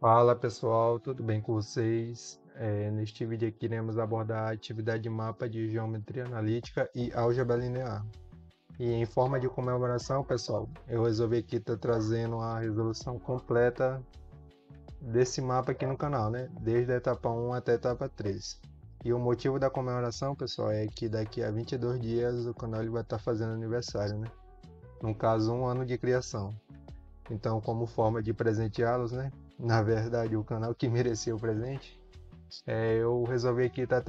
Fala pessoal, tudo bem com vocês? Neste vídeo aqui iremos abordar a atividade de mapa de geometria analítica e álgebra linear. E em forma de comemoração, pessoal, eu resolvi aqui estar trazendo a resolução completa desse mapa aqui no canal, né? Desde a etapa 1 até a etapa 3. E o motivo da comemoração, pessoal, é que daqui a 22 dias o canal ele vai estar fazendo aniversário, né? No caso, 1 ano de criação. Então, como forma de presenteá-los, né? Na verdade, o canal que merecia o presente, eu resolvi aqui estar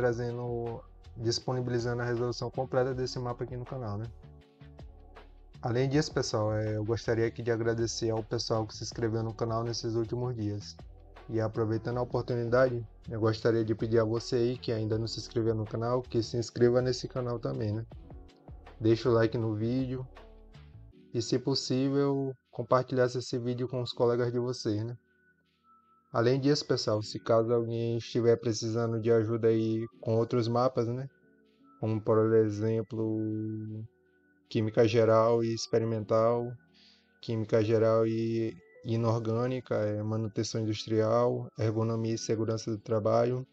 disponibilizando a resolução completa desse mapa aqui no canal, né? Além disso, pessoal, eu gostaria aqui de agradecer ao pessoal que se inscreveu no canal nesses últimos dias. E aproveitando a oportunidade, eu gostaria de pedir a você aí que ainda não se inscreveu no canal, que se inscreva nesse canal também, né? Deixa o like no vídeo e, se possível, compartilhasse esse vídeo com os colegas de vocês, né? Além disso, pessoal, se caso alguém estiver precisando de ajuda aí com outros mapas, né? Como por exemplo, química geral e experimental, química geral e inorgânica, manutenção industrial, ergonomia e segurança do trabalho.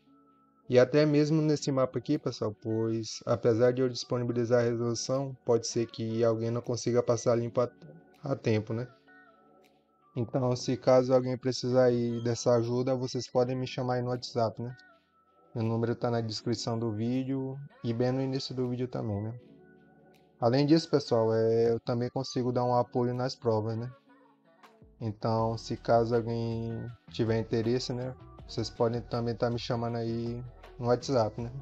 E até mesmo nesse mapa aqui, pessoal, pois apesar de eu disponibilizar a resolução, pode ser que alguém não consiga passar limpo a tempo, né? Então, se caso alguém precisar aí dessa ajuda, vocês podem me chamar aí no WhatsApp, né? Meu número está na descrição do vídeo e bem no início do vídeo também, né? Além disso, pessoal, eu também consigo dar um apoio nas provas, né? Então, se caso alguém tiver interesse, né? Vocês podem também estar me chamando aí no WhatsApp, né?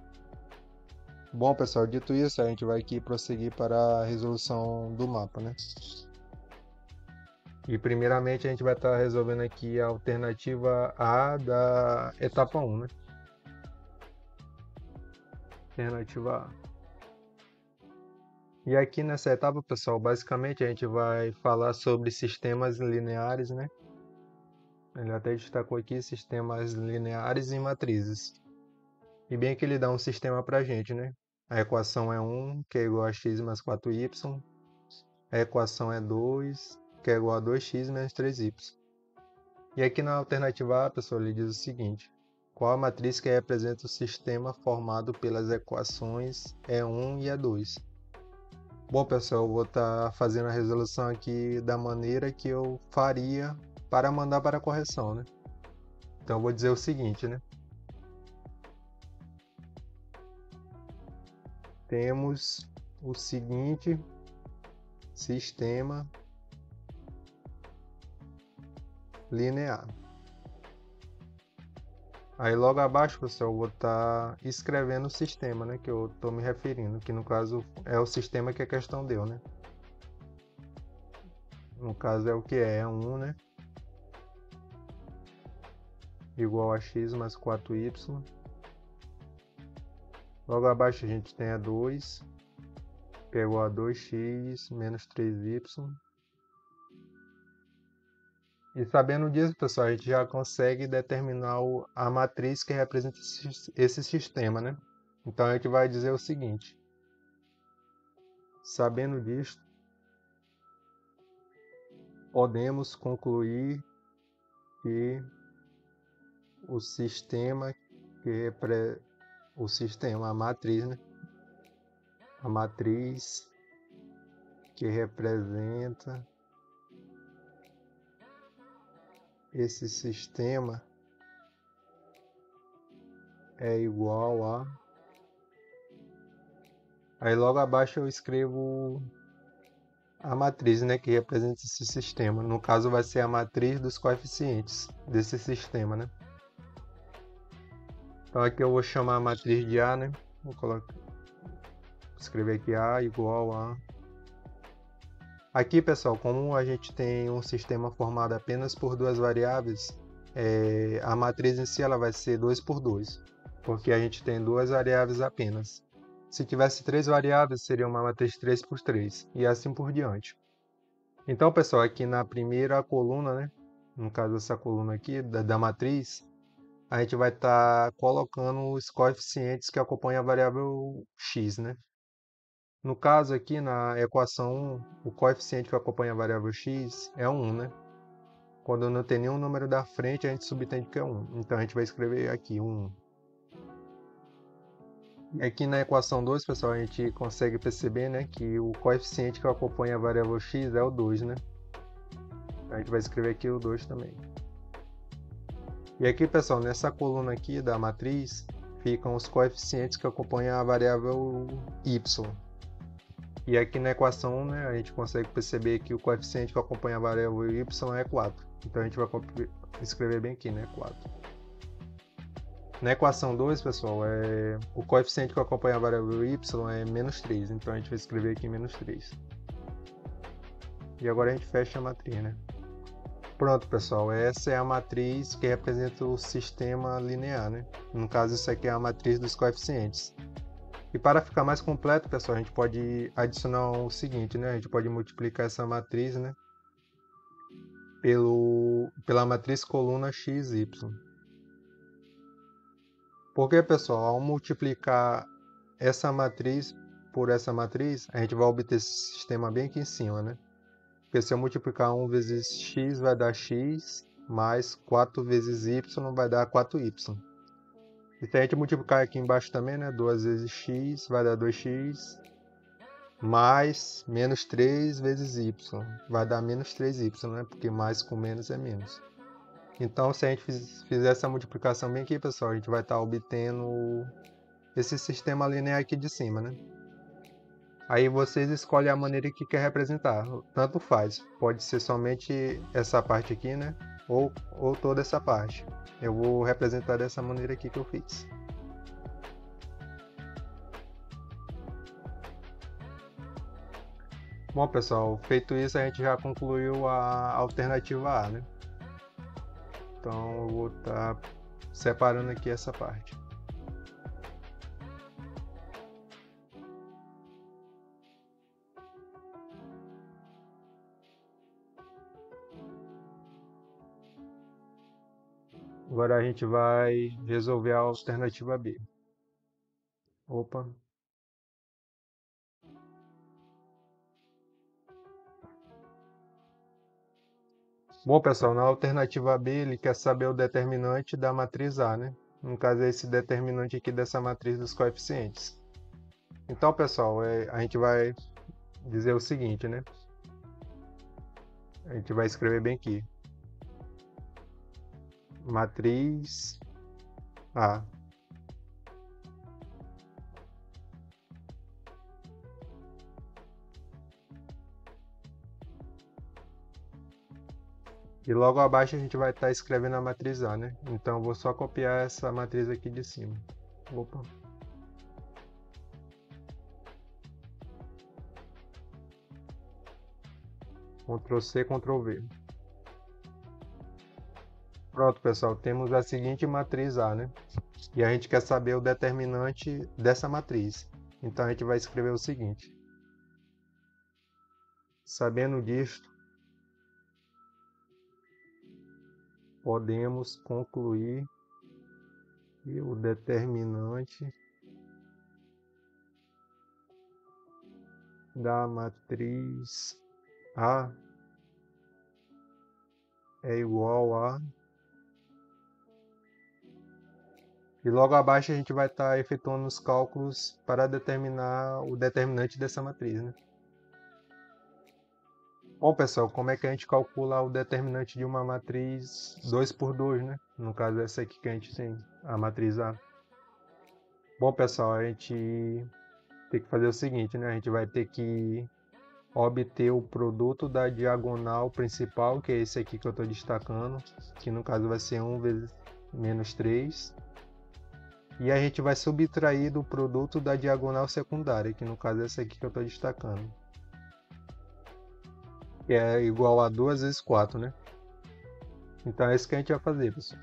Bom, pessoal, dito isso, a gente vai aqui prosseguir para a resolução do mapa, né? E primeiramente a gente vai estar resolvendo aqui a alternativa A da etapa 1, né? Alternativa A. E aqui nessa etapa, pessoal, basicamente a gente vai falar sobre sistemas lineares, né? Ele até destacou aqui sistemas lineares e matrizes. E bem que ele dá um sistema pra gente, né? A equação é 1, que é igual a x mais 4y. A equação é 2, que é igual a 2x menos 3y. E aqui na alternativa A, pessoal, ele diz o seguinte: qual a matriz que representa o sistema formado pelas equações E1 e E2? Bom, pessoal, eu vou estar fazendo a resolução aqui da maneira que eu faria para mandar para a correção, né? Então, eu vou dizer o seguinte, né? Temos o seguinte sistema linear. Aí logo abaixo, pessoal, eu vou estar escrevendo o sistema, né? Que eu estou me referindo, que no caso é o sistema que a questão deu, né? No caso é o que é 1, né? Igual a x mais 4y. Logo abaixo a gente tem a 2, que é igual a 2x menos 3y. E sabendo disso, pessoal, a gente já consegue determinar a matriz que representa esse sistema, né? Então a gente vai dizer o seguinte: sabendo disto, podemos concluir que o sistema a matriz, né? A matriz que representa esse sistema é igual a. Aí logo abaixo eu escrevo a matriz, né, que representa esse sistema. No caso vai ser a matriz dos coeficientes desse sistema, né? Então aqui eu vou chamar a matriz de A, né? Escrever aqui A igual a. Aqui, pessoal, como a gente tem um sistema formado apenas por duas variáveis, a matriz em si ela vai ser 2 por 2, porque a gente tem duas variáveis apenas. Se tivesse três variáveis, seria uma matriz 3 por 3, e assim por diante. Então, pessoal, aqui na primeira coluna, né, no caso essa coluna aqui da matriz, a gente vai estar colocando os coeficientes que acompanham a variável x, né? No caso aqui na equação 1, o coeficiente que acompanha a variável x é 1, né? Quando não tem nenhum número da frente, a gente subentende que é 1. Então a gente vai escrever aqui 1. E aqui na equação 2, pessoal, a gente consegue perceber, né, que o coeficiente que acompanha a variável x é o 2, né? A gente vai escrever aqui o 2 também. E aqui, pessoal, nessa coluna aqui da matriz, ficam os coeficientes que acompanham a variável y. E aqui na equação 1, né, a gente consegue perceber que o coeficiente que acompanha a variável y é 4. Então a gente vai escrever bem aqui, né, 4. Na equação 2, pessoal, o coeficiente que acompanha a variável y é menos 3. Então a gente vai escrever aqui menos 3. E agora a gente fecha a matriz, né? Pronto, pessoal, essa é a matriz que representa o sistema linear, né? No caso, isso aqui é a matriz dos coeficientes. E para ficar mais completo, pessoal, a gente pode adicionar o seguinte, né? A gente pode multiplicar essa matriz, né, pela matriz coluna x, y. Porque, pessoal, ao multiplicar essa matriz por essa matriz, a gente vai obter esse sistema bem aqui em cima, né? Porque se eu multiplicar 1 vezes x vai dar x, mais 4 vezes y vai dar 4y. E se a gente multiplicar aqui embaixo também, né? 2 vezes x vai dar 2x, mais menos 3 vezes y vai dar menos 3y, né? Porque mais com menos é menos. Então, se a gente fizer essa multiplicação bem aqui, pessoal, a gente vai estar obtendo esse sistema linear aqui de cima, né? Aí vocês escolhem a maneira que quer representar. Tanto faz. Pode ser somente essa parte aqui, né? Ou toda essa parte. Eu vou representar dessa maneira aqui que eu fiz. Bom, pessoal, feito isso, a gente já concluiu a alternativa A, né? Então, eu vou estar separando aqui essa parte. Agora a gente vai resolver a alternativa B. Opa. Bom, pessoal, na alternativa B, ele quer saber o determinante da matriz A, né? No caso, é esse determinante aqui dessa matriz dos coeficientes. Então, pessoal, a gente vai dizer o seguinte, né? A gente vai escrever bem aqui. Matriz A. E logo abaixo a gente vai estar escrevendo a matriz A, né? Então eu vou só copiar essa matriz aqui de cima. Opa. Ctrl C, Ctrl V. Pronto, pessoal, temos a seguinte matriz A, né? E a gente quer saber o determinante dessa matriz. Então a gente vai escrever o seguinte. Sabendo disto, podemos concluir que o determinante da matriz A é igual a... E logo abaixo a gente vai estar efetuando os cálculos para determinar o determinante dessa matriz, né? Bom, pessoal, como é que a gente calcula o determinante de uma matriz 2 por 2, né? No caso, essa aqui que a gente tem, a matriz A. Bom, pessoal, a gente tem que fazer o seguinte, né? A gente vai ter que obter o produto da diagonal principal, que é esse aqui que eu estou destacando, que no caso vai ser 1 vezes menos 3. E a gente vai subtrair do produto da diagonal secundária, que no caso é essa aqui que eu estou destacando. Que é igual a 2 vezes 4, né? Então é isso que a gente vai fazer, pessoal.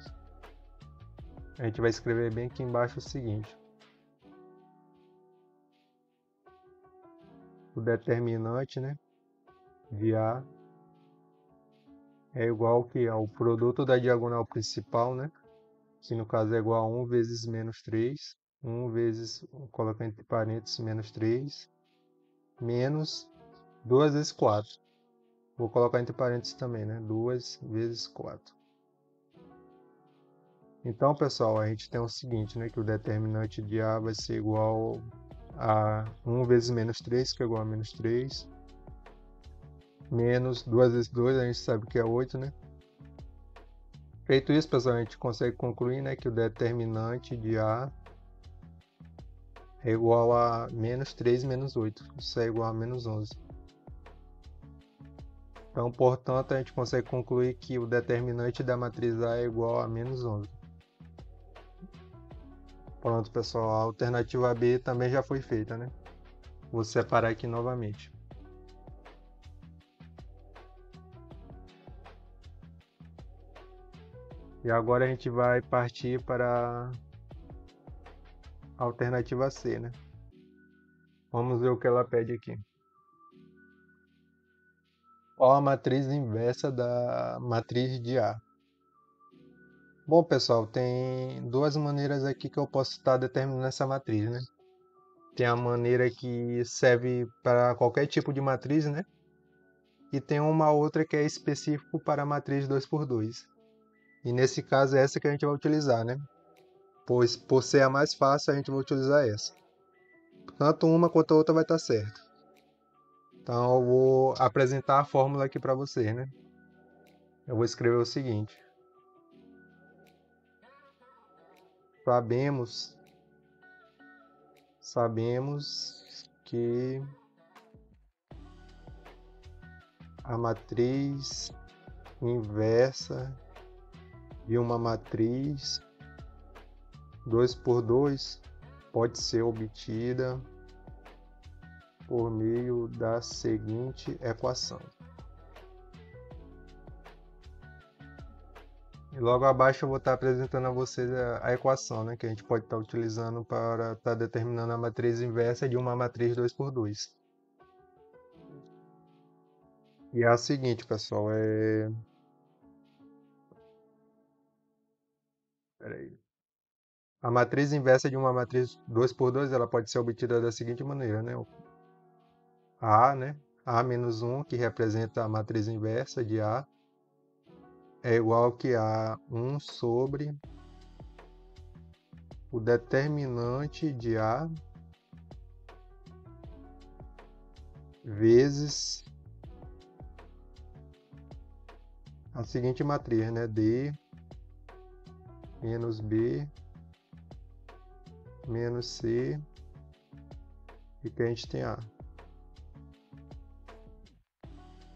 A gente vai escrever bem aqui embaixo o seguinte. O determinante, né, de A é igual ao produto da diagonal principal, né? Que no caso é igual a 1 vezes menos 3. 1 vezes, vou colocar entre parênteses, menos 3. Menos 2 vezes 4. Vou colocar entre parênteses também, né? 2 vezes 4. Então, pessoal, a gente tem o seguinte, né? Que o determinante de A vai ser igual a 1 vezes menos 3, que é igual a menos 3. Menos 2 vezes 2, a gente sabe que é 8, né? Feito isso, pessoal, a gente consegue concluir, né, que o determinante de A é igual a menos 3 menos 8. Isso é igual a menos 11. Então, portanto, a gente consegue concluir que o determinante da matriz A é igual a menos 11. Pronto, pessoal, a alternativa B também já foi feita, né? Vou separar aqui novamente. E agora a gente vai partir para a alternativa C, né? Vamos ver o que ela pede aqui. Qual a matriz inversa da matriz de A? Bom, pessoal, tem duas maneiras aqui que eu posso estar determinando essa matriz, né? Tem a maneira que serve para qualquer tipo de matriz, né? E tem uma outra que é específico para a matriz 2x2. E nesse caso é essa que a gente vai utilizar, né? Pois por ser a mais fácil, a gente vai utilizar essa. Tanto uma quanto a outra vai estar certo. Então eu vou apresentar a fórmula aqui para vocês, né? Eu vou escrever o seguinte. Sabemos que a matriz inversa de uma matriz 2x2 pode ser obtida por meio da seguinte equação. E logo abaixo eu vou estar apresentando a vocês a equação, né, que a gente pode estar utilizando para estar determinando a matriz inversa de uma matriz 2x2. E é a seguinte, pessoal, Peraí. A matriz inversa de uma matriz 2x2 ela pode ser obtida da seguinte maneira, né? A, né? A menos 1, que representa a matriz inversa de A, é igual que a 1 sobre o determinante de A vezes a seguinte matriz, né? D menos B menos C e que a gente tem A.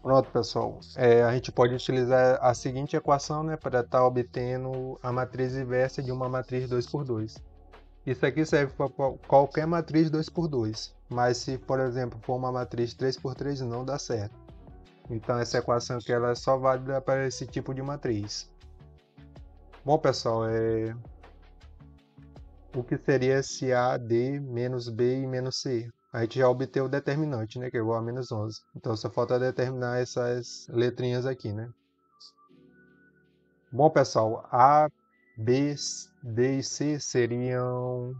Pronto, pessoal. A gente pode utilizar a seguinte equação, né, para estar obtendo a matriz inversa de uma matriz 2x2. Isso aqui serve para qualquer matriz 2x2, mas se, por exemplo, for uma matriz 3x3, não dá certo. Então essa equação aqui ela é só válida para esse tipo de matriz. Bom, pessoal, o que seria se A, D, menos B e menos C? A gente já obteve o determinante, né, que é igual a menos 11. Então só falta determinar essas letrinhas aqui, né? Bom, pessoal, A, B, D e C seriam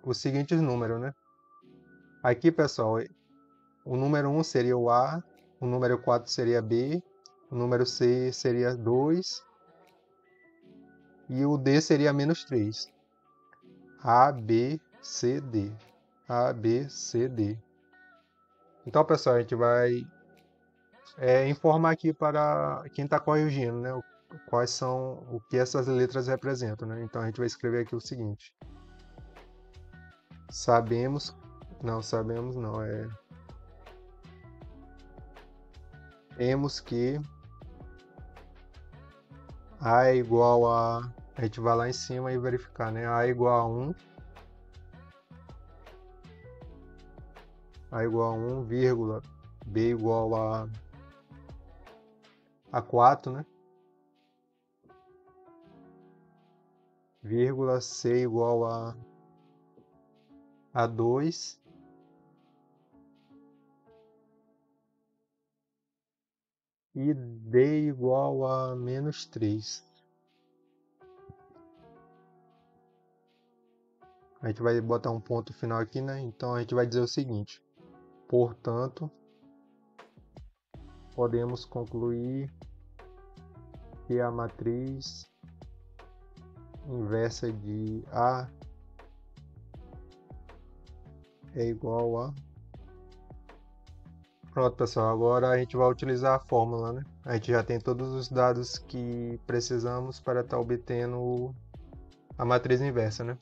os seguintes números, né? Aqui, pessoal, o número 1 seria o A, o número 4 seria B, o número C seria 2 e o D seria menos 3. A, B, C, D. A, B, C, D. Então, pessoal, a gente vai informar aqui para quem está corrigindo, né? Quais são o que essas letras representam, né? Então, a gente vai escrever aqui o seguinte. Sabemos não, temos que A é igual a gente vai lá em cima e verificar, né? A é igual a 1, A igual a 1, vírgula, B igual a 4, né? Vírgula, C igual a 2 e D igual a menos 3. A gente vai botar um ponto final aqui, né? Então a gente vai dizer o seguinte: portanto, podemos concluir que a matriz inversa de A é igual a... Pronto, pessoal, agora a gente vai utilizar a fórmula, né? A gente já tem todos os dados que precisamos para estar obtendo a matriz inversa, né?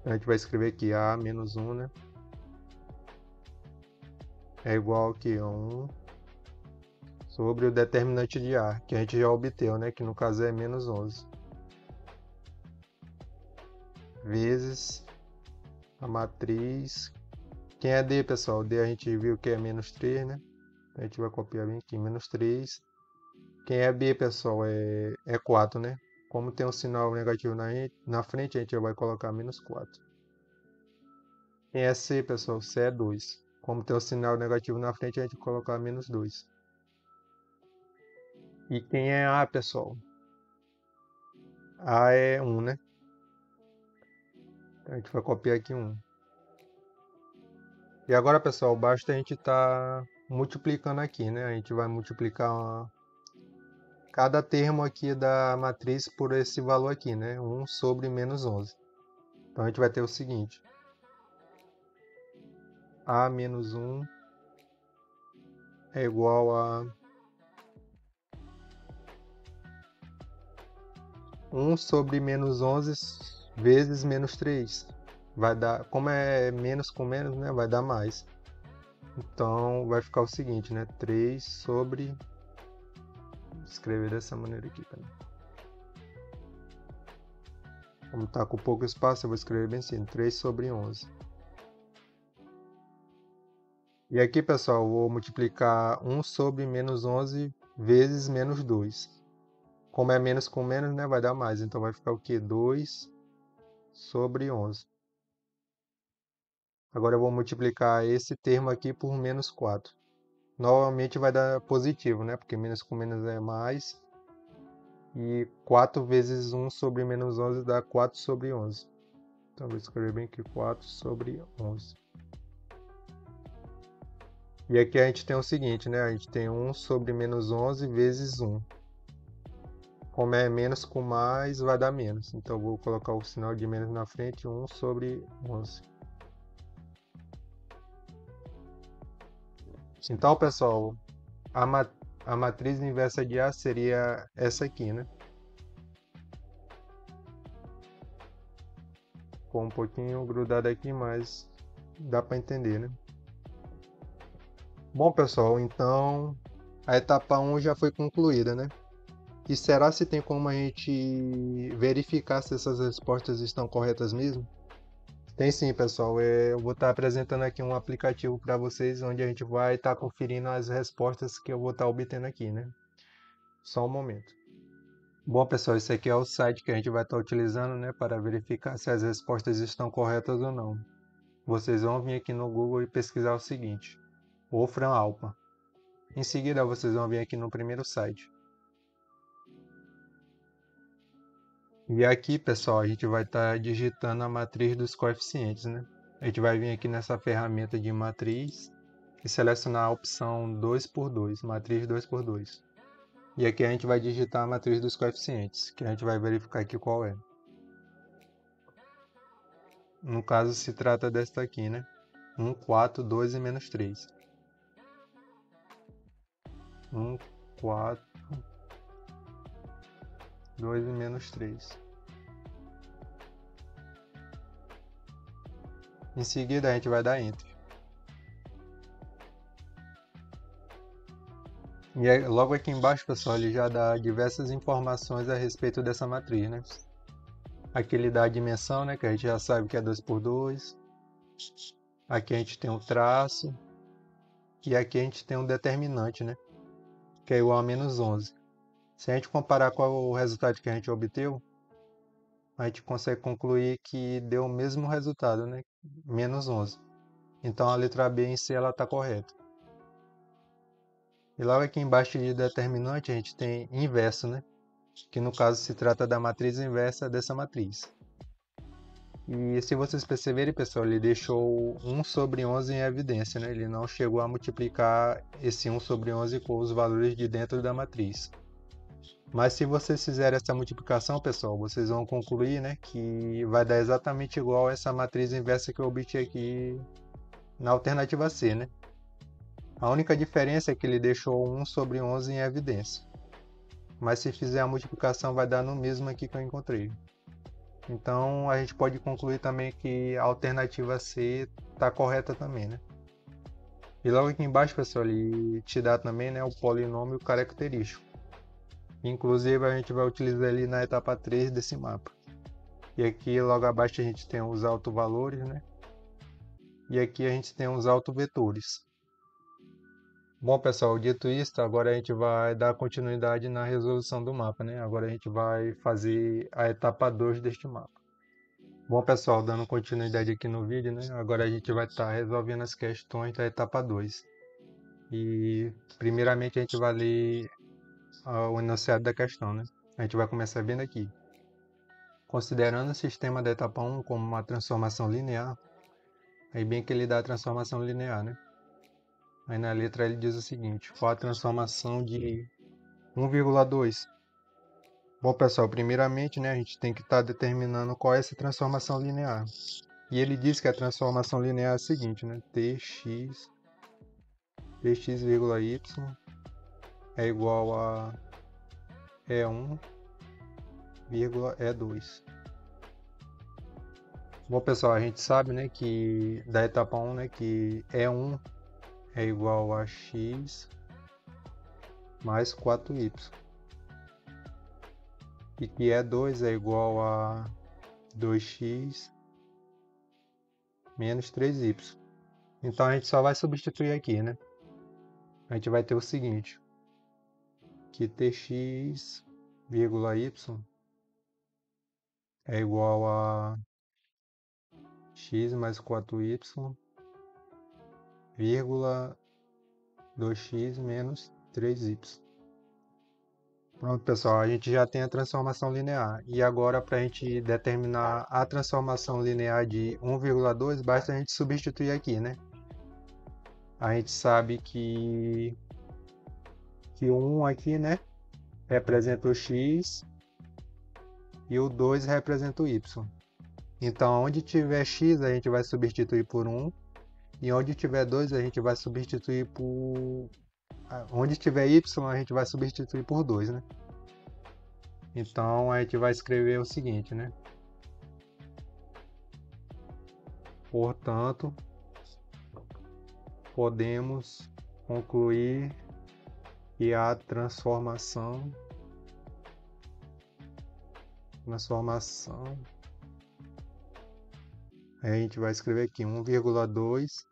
A gente vai escrever aqui A menos 1, né? É igual aqui a 1 sobre o determinante de A, que a gente já obteve, né? Que no caso é menos 11. Vezes a matriz... Quem é D, pessoal? D a gente viu que é menos 3, né? A gente vai copiar bem aqui, menos 3. Quem é B, pessoal, é 4, né? Como tem um sinal negativo na frente, a gente já vai colocar menos 4. Quem é C, pessoal? C é 2. Como tem um sinal negativo na frente, a gente vai colocar menos 2. E quem é A, pessoal? A é 1, né? Então a gente vai copiar aqui 1. E agora, pessoal, basta a gente estar multiplicando aqui, né? A gente vai multiplicar cada termo aqui da matriz por esse valor aqui, né? 1 sobre menos 11. Então a gente vai ter o seguinte: A menos 1 é igual a 1 sobre menos 11 vezes menos 3. Vai dar, como é menos com menos, né? Vai dar mais. Então vai ficar o seguinte, né? 3 sobre... Vou escrever dessa maneira aqui também. Como está com pouco espaço, eu vou escrever bem assim, 3 sobre 11. E aqui, pessoal, eu vou multiplicar 1 sobre menos 11 vezes menos 2. Como é menos com menos, né, vai dar mais. Então vai ficar o quê? 2 sobre 11. Agora eu vou multiplicar esse termo aqui por menos 4. Novamente vai dar positivo, né? Porque menos com menos é mais. E 4 vezes 1 sobre menos 11 dá 4 sobre 11. Então vou escrever bem aqui 4 sobre 11. E aqui a gente tem o seguinte, né? A gente tem 1 sobre menos 11 vezes 1. Como é menos com mais, vai dar menos. Então eu vou colocar o sinal de menos na frente, 1 sobre 11. Então, pessoal, a matriz inversa de A seria essa aqui, né? Ficou um pouquinho grudado aqui, mas dá para entender, né? Bom, pessoal, então a etapa 1 já foi concluída, né? E será se tem como a gente verificar se essas respostas estão corretas mesmo? Tem sim, pessoal. Eu vou estar apresentando aqui um aplicativo para vocês, onde a gente vai estar conferindo as respostas que eu vou estar obtendo aqui, né? Só um momento. Bom, pessoal, esse aqui é o site que a gente vai estar utilizando, né, para verificar se as respostas estão corretas ou não. Vocês vão vir aqui no Google e pesquisar o seguinte: Wolfram Alpha. Em seguida, vocês vão vir aqui no primeiro site. E aqui, pessoal, a gente vai estar digitando a matriz dos coeficientes, né? A gente vai vir aqui nessa ferramenta de matriz e selecionar a opção 2 por 2, matriz 2 por 2. E aqui a gente vai digitar a matriz dos coeficientes, que a gente vai verificar aqui qual é. No caso, se trata desta aqui, né? 1, 4, 2 e menos 3. 1, 4, 2 e menos 3. Em seguida, a gente vai dar Enter. E aí, logo aqui embaixo, pessoal, ele já dá diversas informações a respeito dessa matriz, né? Aqui ele dá a dimensão, né? Que a gente já sabe que é 2 por 2. Aqui a gente tem o traço. E aqui a gente tem um determinante, né? Que é igual a menos 11. Se a gente comparar com o resultado que a gente obteve, a gente consegue concluir que deu o mesmo resultado, né? Menos 11. Então a letra B em si ela está correta. E logo aqui embaixo de determinante a gente tem inverso, né? que no caso se trata da matriz inversa dessa matriz. E se vocês perceberem, pessoal, ele deixou 1 sobre 11 em evidência, né? Ele não chegou a multiplicar esse 1 sobre 11 com os valores de dentro da matriz. Mas se vocês fizerem essa multiplicação, pessoal, vocês vão concluir, né, que vai dar exatamente igual a essa matriz inversa que eu obtive aqui na alternativa C, né? A única diferença é que ele deixou 1 sobre 11 em evidência. Mas se fizer a multiplicação vai dar no mesmo aqui que eu encontrei. Então a gente pode concluir também que a alternativa C está correta também, né? E logo aqui embaixo, pessoal, ele te dá também, né, o polinômio característico. Inclusive a gente vai utilizar ele na etapa 3 desse mapa. E aqui logo abaixo a gente tem os autovalores, né? E aqui a gente tem os autovetores. Bom, pessoal, dito isso, agora a gente vai dar continuidade na resolução do mapa, né? Agora a gente vai fazer a etapa 2 deste mapa. Bom, pessoal, dando continuidade aqui no vídeo, né? Agora a gente vai estar resolvendo as questões da etapa 2. E primeiramente a gente vai ler o enunciado da questão, né? A gente vai começar vendo aqui. Considerando o sistema da etapa 1 como uma transformação linear, aí bem que ele dá a transformação linear, né? Aí na letra ele diz o seguinte: qual a transformação de 1,2? Bom, pessoal, primeiramente, né, a gente tem que estar determinando qual é essa transformação linear. E ele diz que a transformação linear é a seguinte, né? Tx, y é igual a E1, E2. Bom, pessoal, a gente sabe, né, que da etapa 1, né, que E1 é igual a x mais 4y. E que E2 é igual a 2x menos 3y. Então a gente só vai substituir aqui, né? A gente vai ter o seguinte, que tx, y é igual a x mais 4y, vírgula 2x menos 3y. Pronto, pessoal, a gente já tem a transformação linear. E agora, para a gente determinar a transformação linear de 1,2, basta a gente substituir aqui, né? A gente sabe que o 1 aqui, né, representa o x e o 2 representa o y. Então, onde tiver x, a gente vai substituir por 1. E onde tiver 2, a gente vai substituir por... Onde tiver y, a gente vai substituir por 2, né? Então, a gente vai escrever o seguinte, né? Portanto, podemos concluir que a transformação aí a gente vai escrever aqui 1,2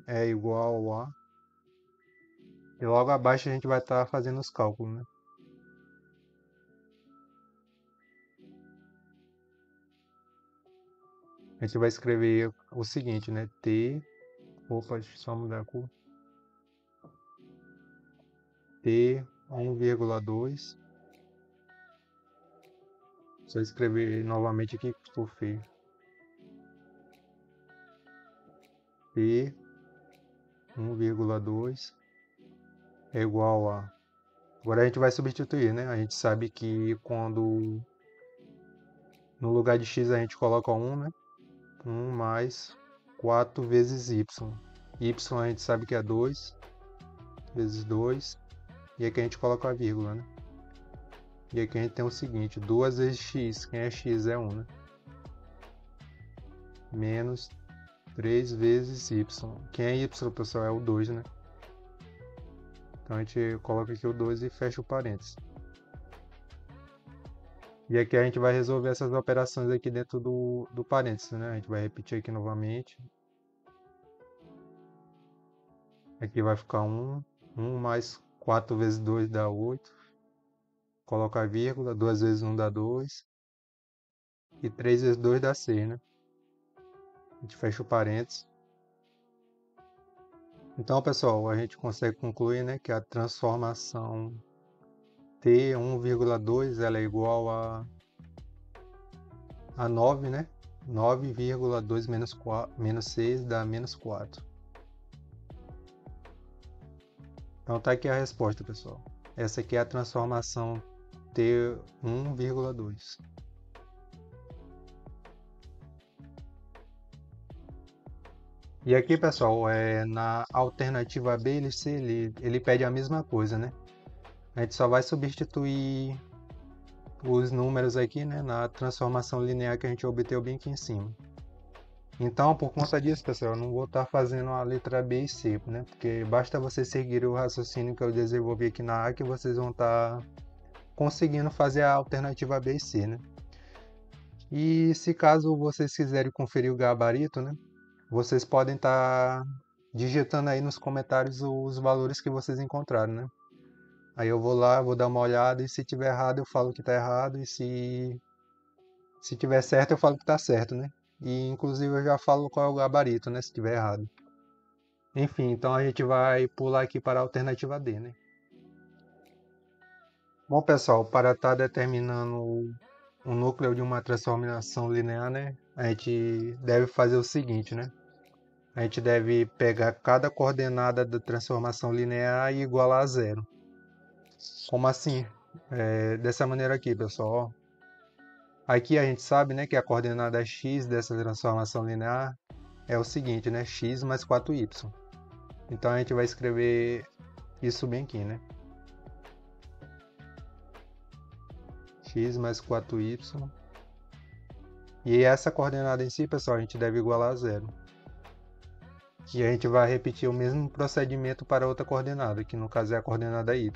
é igual a, e logo abaixo a gente vai estar fazendo os cálculos, né? A gente vai escrever o seguinte, né? Opa, deixa eu só mudar a cor. T 1,2. Só escrever novamente aqui que ficou feio. P 1,2 é igual a... Agora a gente vai substituir, né? A gente sabe que quando no lugar de x a gente coloca 1, né? 1 mais 4 vezes y. Y a gente sabe que é 2 vezes 2. E aqui a gente coloca a vírgula, né? E aqui a gente tem o seguinte, 2 vezes x, quem é x é 1, né? Menos 3 vezes y. Quem é y, pessoal, é o 2, né? Então a gente coloca aqui o 2 e fecha o parênteses. E aqui a gente vai resolver essas operações aqui dentro do parênteses, né? A gente vai repetir aqui novamente. Aqui vai ficar 1. 1 mais 4 vezes 2 dá 8. Coloca a vírgula, 2 vezes 1 dá 2. E 3 vezes 2 dá 6, né? A gente fecha o parênteses. Então, pessoal, a gente consegue concluir, né, que a transformação T 1,2 ela é igual a 9, né? 9,2 menos 6 dá menos 4. Então tá aqui a resposta, pessoal. Essa aqui é a transformação T 1,2. E aqui, pessoal, na alternativa B, ele pede a mesma coisa, né? A gente só vai substituir os números aqui, né, na transformação linear que a gente obteve bem aqui em cima. Então, por conta disso, pessoal, eu não vou estar fazendo a letra B e C, né? Porque basta vocês seguirem o raciocínio que eu desenvolvi aqui na A que vocês vão estar conseguindo fazer a alternativa B e C, né? E se caso vocês quiserem conferir o gabarito, né? Vocês podem estar digitando aí nos comentários os valores que vocês encontraram, né? Aí eu vou lá, vou dar uma olhada e se tiver errado eu falo que está errado e se tiver certo eu falo que está certo, né? E inclusive eu já falo qual é o gabarito, né? Se tiver errado. Enfim, então a gente vai pular aqui para a alternativa D, né? Bom, pessoal, para estar determinando o núcleo de uma transformação linear, né? A gente deve fazer o seguinte, né? A gente deve pegar cada coordenada da transformação linear e igualar a zero. Como assim? Dessa maneira aqui, pessoal. Aqui a gente sabe, né, que a coordenada x dessa transformação linear é o seguinte, né? X mais 4y. Então a gente vai escrever isso bem aqui, né? X mais 4y. E essa coordenada em si, pessoal, a gente deve igualar a zero. E a gente vai repetir o mesmo procedimento para outra coordenada, que no caso é a coordenada y.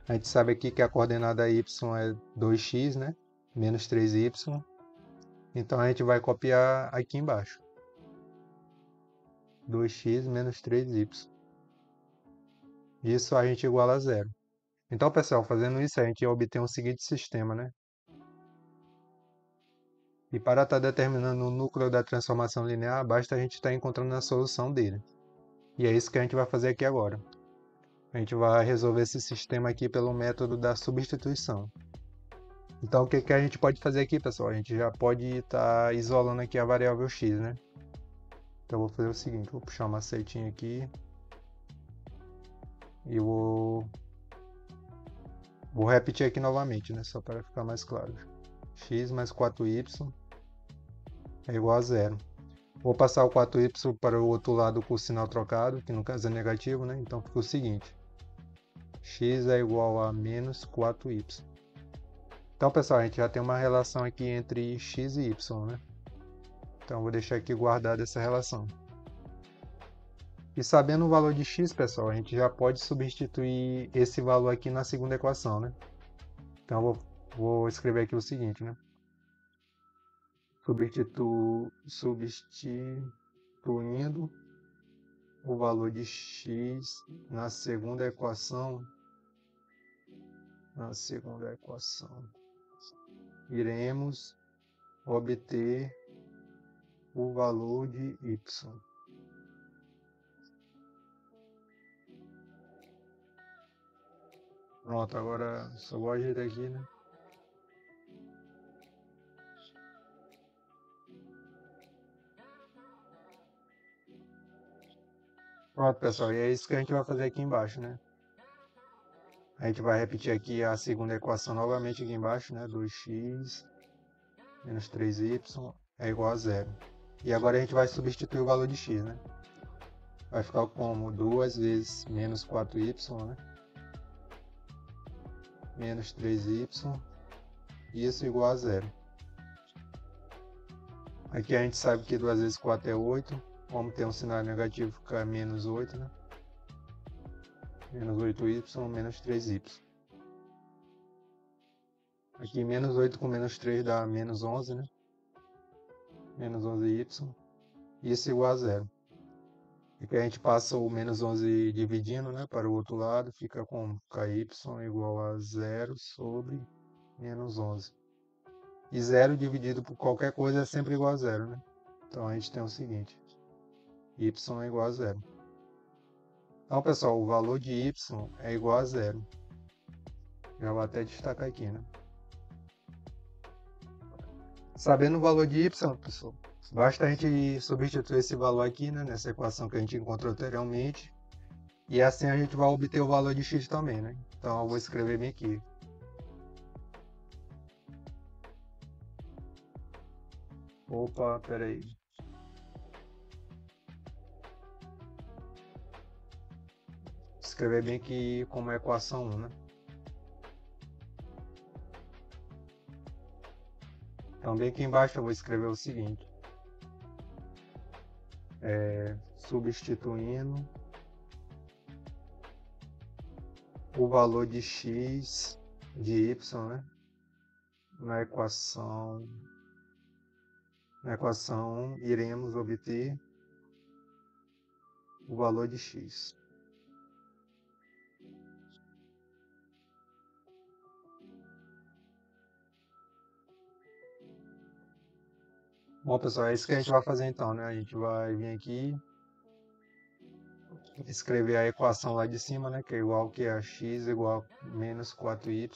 A gente sabe aqui que a coordenada y é 2x, né? Menos 3y. Então a gente vai copiar aqui embaixo. 2x menos 3y. Isso a gente iguala a zero. Então, pessoal, fazendo isso, a gente obtém o seguinte sistema, né? E para estar determinando o núcleo da transformação linear, basta a gente estar encontrando a solução dele. E é isso que a gente vai fazer aqui agora. A gente vai resolver esse sistema aqui pelo método da substituição. Então, o que a gente pode fazer aqui, pessoal? A gente já pode estar isolando aqui a variável x, né? Então, eu vou fazer o seguinte, vou puxar uma setinha aqui e vou repetir aqui novamente, né? Só para ficar mais claro. X mais 4y é igual a zero. Vou passar o 4y para o outro lado com o sinal trocado, que no caso é negativo, né? Então fica o seguinte, x é igual a menos 4y. Então, pessoal, a gente já tem uma relação aqui entre x e y, né? Então, vou deixar aqui guardada essa relação. E sabendo o valor de x, pessoal, a gente já pode substituir esse valor aqui na segunda equação, né? Então, vou escrever aqui o seguinte, né? Substituindo o valor de x na segunda equação, iremos obter o valor de y. Pronto, agora só vou ajeitar aqui, né? Pronto, pessoal, e é isso que a gente vai fazer aqui embaixo, né? A gente vai repetir aqui a segunda equação novamente aqui embaixo, né? 2x menos 3y é igual a zero. E agora a gente vai substituir o valor de x, né? Vai ficar como 2 vezes menos 4y, né? Menos 3y, isso igual a zero. Aqui a gente sabe que 2 vezes 4 é 8. Como tem um sinal negativo, fica menos 8, né? Menos 8y menos 3y. Aqui menos 8 com menos 3 dá menos 11, né? Menos 11y. Isso igual a zero. E que a gente passa o menos 11 dividindo, né, para o outro lado, fica com ky igual a zero sobre menos 11. E 0 dividido por qualquer coisa é sempre igual a zero, né? Então a gente tem o seguinte, y é igual a zero. Então, pessoal, o valor de y é igual a zero. Já vou até destacar aqui, né? Sabendo o valor de y, pessoal, basta a gente substituir esse valor aqui, né, nessa equação que a gente encontrou anteriormente, e assim a gente vai obter o valor de x também, né? Então eu vou escrever bem aqui. Opa, peraí. Escrever bem aqui como equação 1, né? Então bem aqui embaixo eu vou escrever o seguinte. Substituindo o valor de x de y, né? Na equação 1, iremos obter o valor de x. Bom, pessoal, é isso que a gente vai fazer então, né? A gente vai vir aqui, escrever a equação lá de cima, né? Que é igual que a x igual a menos 4y.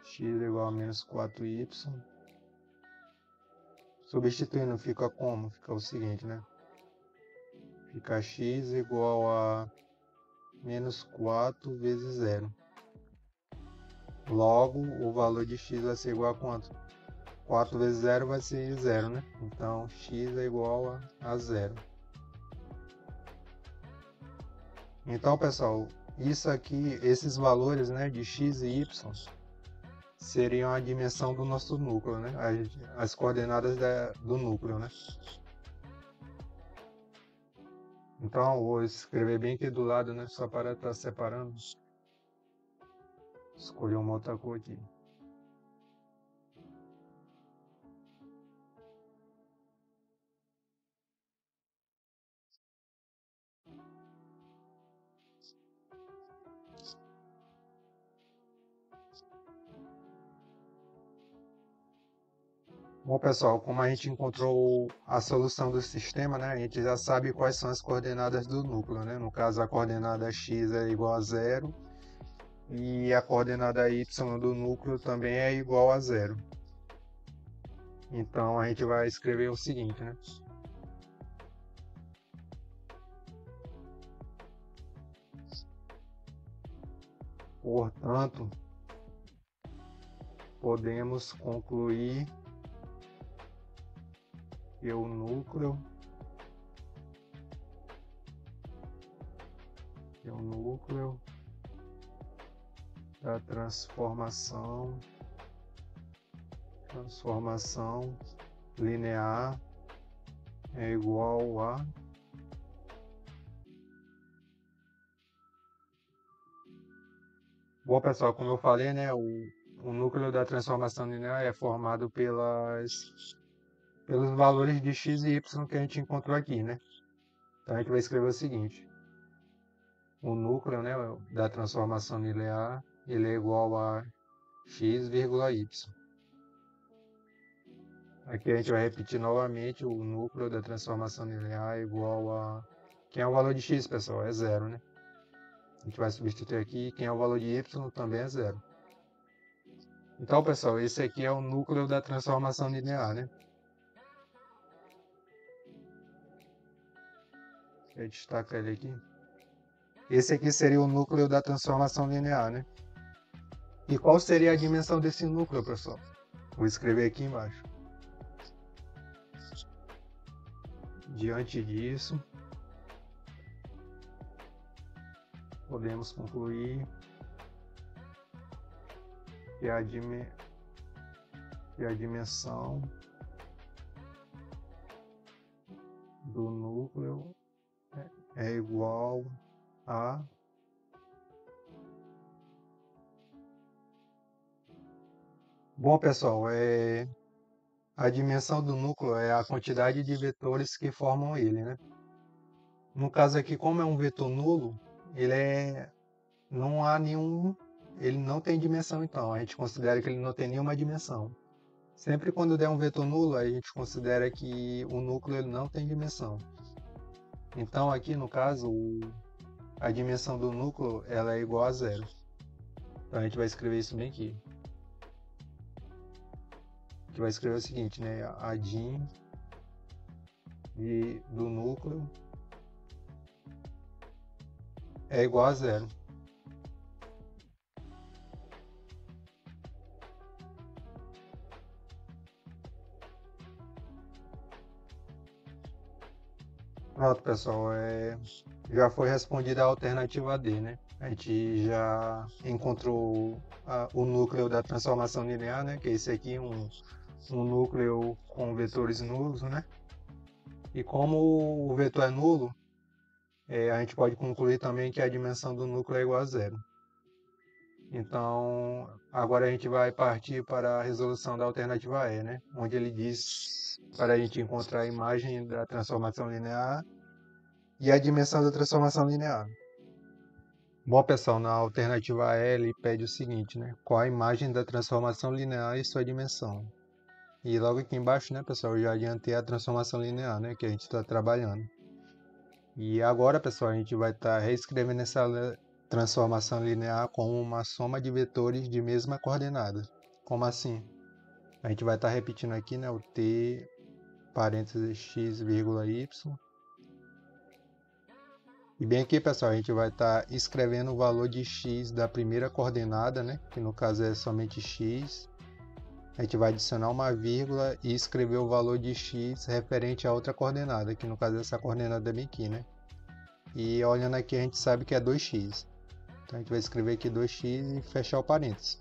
X igual a menos 4y. Substituindo fica como? Fica o seguinte, né? Fica x igual a menos 4 vezes 0. Logo, o valor de x vai ser igual a quanto? 4 vezes 0 vai ser 0, né? Então, x é igual a 0. Então, pessoal, isso aqui, esses valores, né, de x e y, seriam a dimensão do nosso núcleo, né? As coordenadas do núcleo, né? Então, vou escrever bem aqui do lado, né? Só para estar separando. Escolher uma outra cor aqui. Bom, pessoal, como a gente encontrou a solução do sistema, né? A gente já sabe quais são as coordenadas do núcleo, né? No caso, a coordenada x é igual a 0 e a coordenada y do núcleo também é igual a 0. Então, a gente vai escrever o seguinte, né? Portanto, podemos concluir que o núcleo da transformação linear é igual a Bom, pessoal, como eu falei, né, o núcleo da transformação linear é formado pelos valores de x e y que a gente encontrou aqui, né? Então a gente vai escrever o seguinte: o núcleo, né, da transformação linear, ele é igual a x, y. Aqui a gente vai repetir novamente: o núcleo da transformação linear é igual a... Quem é o valor de x, pessoal? É 0, né? A gente vai substituir aqui, quem é o valor de y também é 0. Então, pessoal, esse aqui é o núcleo da transformação linear, né? Eu destaco ele aqui. Esse aqui seria o núcleo da transformação linear, né? E qual seria a dimensão desse núcleo, pessoal? Vou escrever aqui embaixo. Diante disso, podemos concluir que a dimensão do núcleo é igual a Bom, pessoal, a dimensão do núcleo é a quantidade de vetores que formam ele, né? No caso aqui, como é um vetor nulo, ele não tem dimensão, então a gente considera que ele não tem nenhuma dimensão. Sempre quando der um vetor nulo, a gente considera que o núcleo ele não tem dimensão. Então aqui no caso, a dimensão do núcleo ela é igual a zero. Então a gente vai escrever isso bem aqui. A gente vai escrever o seguinte, né? A dim do núcleo é igual a zero. Pronto, pessoal, já foi respondida a alternativa D, né? A gente já encontrou o núcleo da transformação linear, né? Que é esse aqui, um núcleo com vetores nulos, né? E como o vetor é nulo, a gente pode concluir também que a dimensão do núcleo é igual a zero. Então, agora a gente vai partir para a resolução da alternativa E, né? Onde ele diz para a gente encontrar a imagem da transformação linear e a dimensão da transformação linear. Bom, pessoal, na alternativa E ele pede o seguinte, né? Qual a imagem da transformação linear e sua dimensão? E logo aqui embaixo, né, pessoal, eu já adiantei a transformação linear, né, que a gente está trabalhando. E agora, pessoal, a gente vai estar reescrevendo essa transformação linear como uma soma de vetores de mesma coordenada. Como assim? A gente vai estar repetindo aqui, né, o t parênteses x, vírgula y. E bem aqui, pessoal, a gente vai estar escrevendo o valor de x da primeira coordenada, né, que no caso é somente x. A gente vai adicionar uma vírgula e escrever o valor de x referente a outra coordenada, que no caso é essa coordenada bem aqui, né? E olhando aqui a gente sabe que é 2x. Então a gente vai escrever aqui 2x e fechar o parênteses.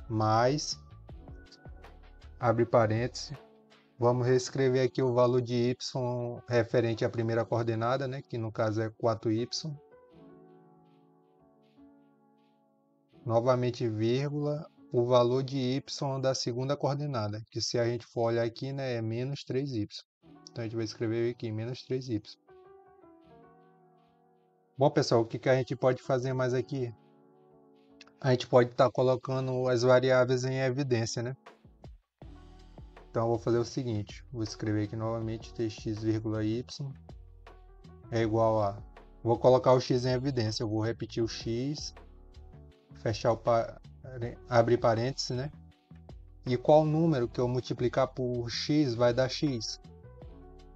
Mais, abre parênteses, vamos reescrever aqui o valor de y referente à primeira coordenada, né? Que no caso é 4y. Novamente vírgula, o valor de y da segunda coordenada, que se a gente for olhar aqui, né, é menos 3y. Então a gente vai escrever aqui menos 3y. Bom, pessoal, o que a gente pode fazer mais aqui? A gente pode estar colocando as variáveis em evidência, né? Então eu vou fazer o seguinte, vou escrever aqui novamente tx, y é igual a... Vou colocar o x em evidência, eu vou repetir o x, fechar abrir parênteses, né? E qual número que eu multiplicar por x vai dar x?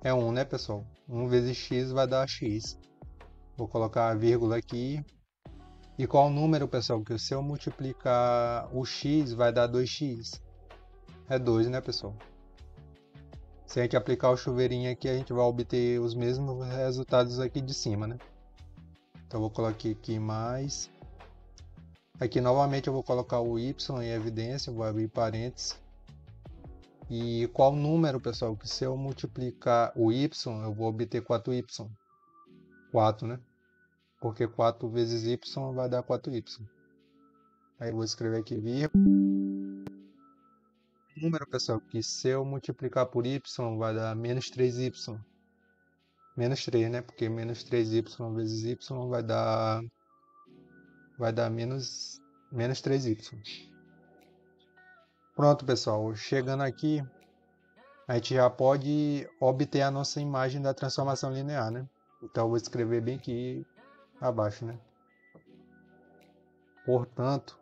É 1, né, pessoal? 1 vezes x vai dar x. Vou colocar a vírgula aqui. E qual número, pessoal, que se eu multiplicar o x vai dar 2x? É 2, né, pessoal? Se a gente aplicar o chuveirinho aqui, a gente vai obter os mesmos resultados aqui de cima, né? Então eu vou colocar aqui mais. Aqui novamente eu vou colocar o y em evidência, vou abrir parênteses. E qual número, pessoal, que se eu multiplicar o y, eu vou obter 4y. 4, né? Porque 4 vezes y vai dar 4y. Aí eu vou escrever aqui vírgula. Número, pessoal, que se eu multiplicar por y vai dar menos 3y. Menos 3, né? Porque menos 3y vezes y vai dar menos 3y. Pronto, pessoal. Chegando aqui, a gente já pode obter a nossa imagem da transformação linear, né? Então eu vou escrever bem aqui abaixo, né? Portanto,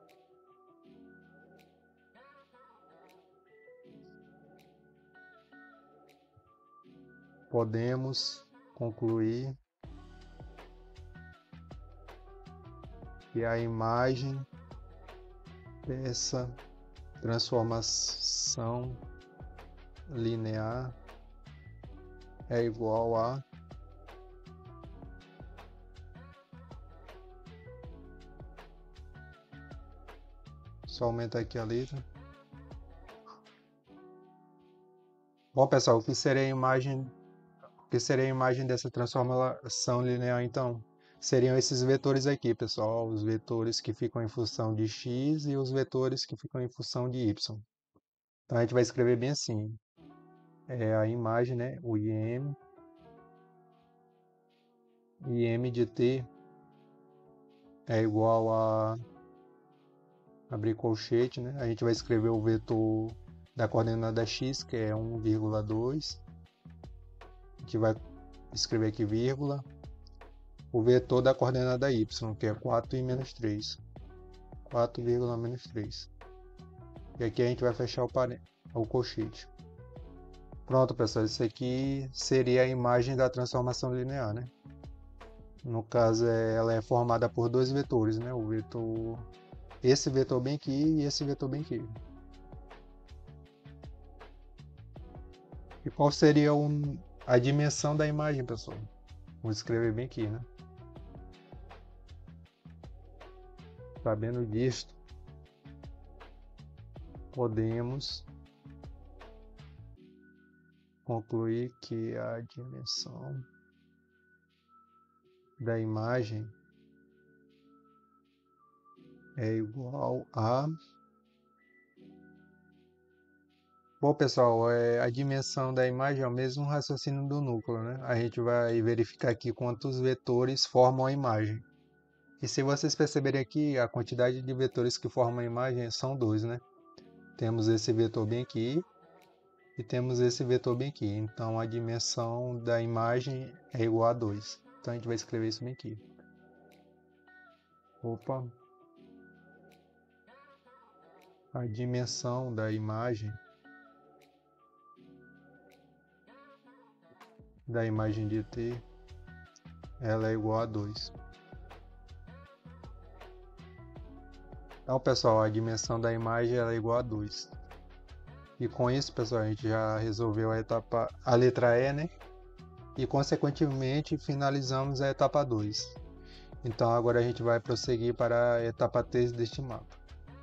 podemos concluir que a imagem dessa transformação linear é igual a só aumentar aqui a letra. Bom, pessoal, o que seria a imagem dessa transformação linear então? Seriam esses vetores aqui, pessoal, os vetores que ficam em função de x e os vetores que ficam em função de y. Então a gente vai escrever bem assim, a imagem, né, o im de t é igual a abrir colchete, né? A gente vai escrever o vetor da coordenada x, que é 1,2. A gente vai escrever aqui vírgula. o vetor da coordenada y, que é 4 e menos 3. 4, menos 3. E aqui a gente vai fechar o colchete. Pronto, pessoal, isso aqui seria a imagem da transformação linear, né? No caso, ela é formada por dois vetores, né? Esse vetor bem aqui e esse vetor bem aqui. E qual seria a dimensão da imagem, pessoal? Vou escrever bem aqui, né? Sabendo disto, podemos concluir que a dimensão da imagem é igual a... Bom, pessoal, a dimensão da imagem é o mesmo raciocínio do núcleo, né? A gente vai verificar aqui quantos vetores formam a imagem. E se vocês perceberem aqui, a quantidade de vetores que formam a imagem são dois, né? Temos esse vetor bem aqui e temos esse vetor bem aqui. Então, a dimensão da imagem é igual a 2. Então, a gente vai escrever isso bem aqui. Opa! A dimensão da imagem de T, ela é igual a 2. Então, pessoal, a dimensão da imagem ela é igual a 2. E com isso, pessoal, a gente já resolveu a letra E, né? E, consequentemente, finalizamos a etapa 2. Então, agora a gente vai prosseguir para a etapa 3 deste mapa.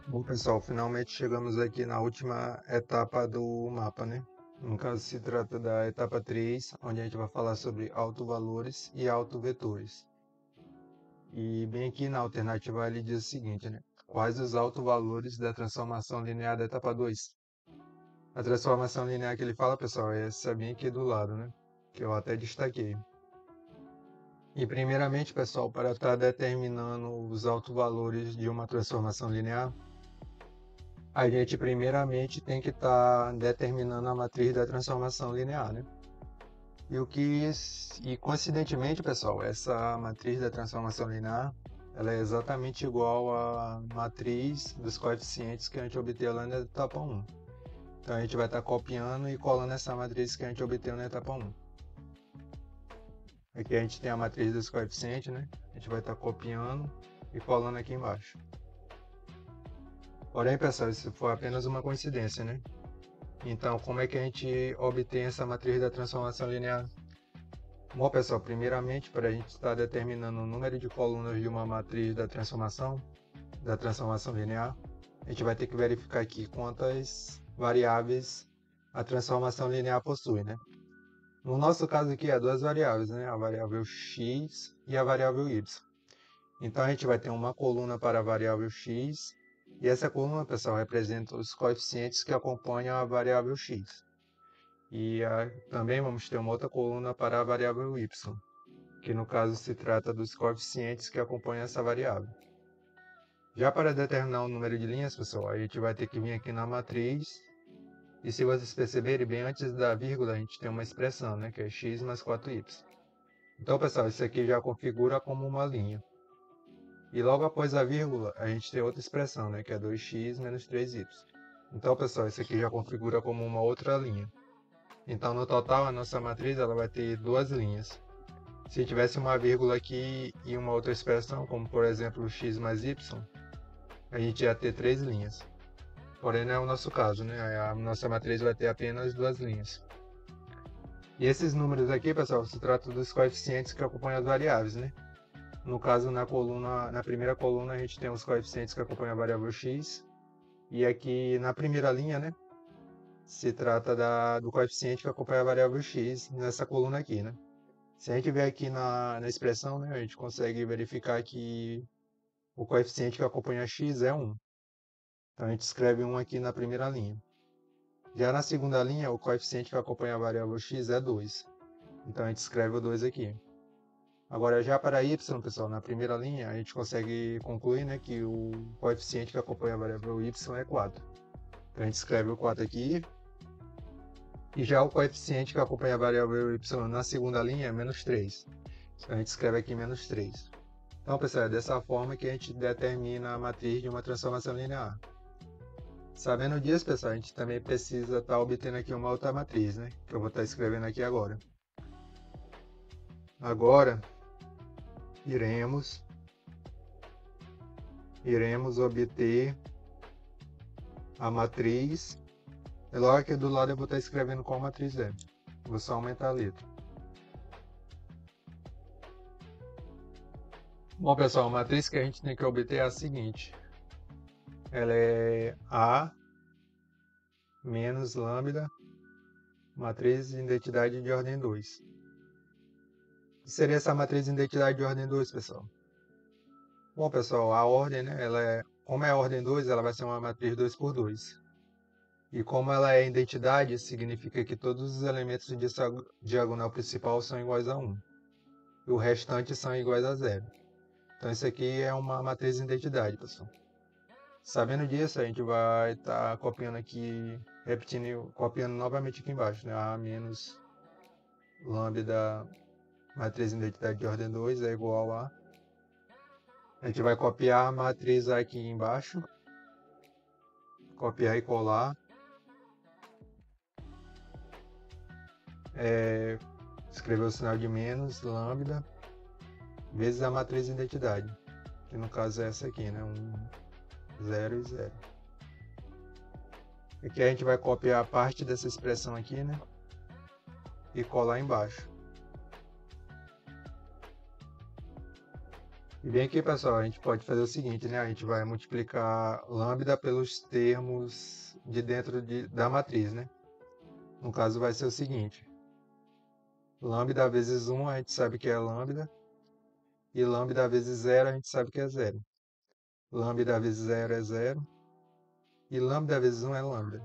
Bom, pessoal, finalmente chegamos aqui na última etapa do mapa, né? No caso, se trata da etapa 3, onde a gente vai falar sobre autovalores e autovetores. E bem aqui na alternativa ele diz o seguinte, né? Quais os autovalores da transformação linear da etapa 2? A transformação linear que ele fala, pessoal, é essa bem aqui do lado, né? Que eu até destaquei. E primeiramente, pessoal, para estar determinando os autovalores de uma transformação linear, a gente primeiramente tem que estar determinando a matriz da transformação linear, né? E coincidentemente, pessoal, essa matriz da transformação linear, ela é exatamente igual à matriz dos coeficientes que a gente obteve lá na etapa 1. Então a gente vai estar copiando e colando essa matriz que a gente obteve na etapa 1. Aqui a gente tem a matriz dos coeficientes, né? A gente vai estar copiando e colando aqui embaixo. Porém, pessoal, isso foi apenas uma coincidência, né? Então, como é que a gente obtém essa matriz da transformação linear? Bom, pessoal, primeiramente, para a gente estar determinando o número de colunas de uma matriz da transformação linear, a gente vai ter que verificar aqui quantas variáveis a transformação linear possui, né? No nosso caso aqui, é duas variáveis, né? A variável x e a variável y. Então, a gente vai ter uma coluna para a variável x, e essa coluna, pessoal, representa os coeficientes que acompanham a variável x. E também vamos ter uma outra coluna para a variável y, que no caso se trata dos coeficientes que acompanham essa variável. Já para determinar o número de linhas, pessoal, a gente vai ter que vir aqui na matriz, e se vocês perceberem, bem antes da vírgula a gente tem uma expressão, né, que é x mais 4y. Então, pessoal, isso aqui já configura como uma linha. E logo após a vírgula, a gente tem outra expressão, né, que é 2x menos 3y. Então, pessoal, isso aqui já configura como uma outra linha. Então, no total, a nossa matriz ela vai ter duas linhas. Se tivesse uma vírgula aqui e uma outra expressão, como por exemplo x mais y, a gente ia ter três linhas. Porém, não é o nosso caso, né? A nossa matriz vai ter apenas duas linhas. E esses números aqui, pessoal, se trata dos coeficientes que acompanham as variáveis, né? No caso, na primeira coluna, a gente tem os coeficientes que acompanham a variável x. E aqui na primeira linha, né? Se trata do coeficiente que acompanha a variável x nessa coluna aqui, né? Se a gente ver aqui na expressão, né? A gente consegue verificar que o coeficiente que acompanha x é 1. Então a gente escreve 1 aqui na primeira linha. Já na segunda linha, o coeficiente que acompanha a variável x é 2. Então a gente escreve o 2 aqui. Agora, já para y, pessoal, na primeira linha, a gente consegue concluir, né, que o coeficiente que acompanha a variável y é 4. Então, a gente escreve o 4 aqui. E já o coeficiente que acompanha a variável y na segunda linha é menos 3. A gente escreve aqui menos 3. Então, pessoal, é dessa forma que a gente determina a matriz de uma transformação linear. Sabendo disso, pessoal, a gente também precisa estar obtendo aqui uma outra matriz, né? Que eu vou estar escrevendo aqui agora. Agora, iremos obter a matriz. E logo aqui do lado eu vou estar escrevendo qual matriz é. Vou só aumentar a letra. Bom, pessoal, a matriz que a gente tem que obter é a seguinte. Ela é A menos lambda, matriz de identidade de ordem 2. O que seria essa matriz de identidade de ordem 2, pessoal? Bom, pessoal, a ordem, né, como é a ordem 2, ela vai ser uma matriz 2 por 2. E como ela é identidade, significa que todos os elementos de sua diagonal principal são iguais a 1. E o restante são iguais a 0. Então isso aqui é uma matriz de identidade, pessoal. Sabendo disso, a gente vai estar copiando aqui, copiando novamente aqui embaixo, né? A menos lambda matriz de identidade de ordem 2 é igual a... A gente vai copiar a matriz aqui embaixo, copiar e colar. Escrever o sinal de menos lambda vezes a matriz de identidade, que no caso é essa aqui, né? 1, 0 e 0. Aqui a gente vai copiar a parte dessa expressão aqui, né? E colar embaixo. E bem aqui, pessoal, a gente pode fazer o seguinte, né? A gente vai multiplicar lambda pelos termos de dentro da matriz, né? No caso vai ser o seguinte. Lambda vezes 1 a gente sabe que é lambda. E lambda vezes 0 a gente sabe que é 0. Lambda vezes 0 é 0. E lambda vezes 1 é lambda.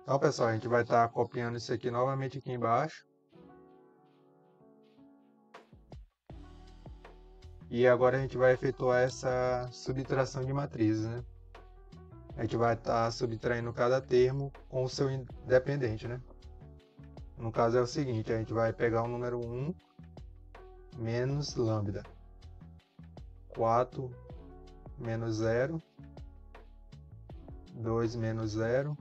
Então, pessoal, a gente vai estar copiando isso aqui novamente aqui embaixo. E agora a gente vai efetuar essa subtração de matrizes, né? A gente vai estar subtraindo cada termo com o seu independente, né? No caso é o seguinte, a gente vai pegar o número 1 menos lambda. 4 menos 0. 2 menos 0.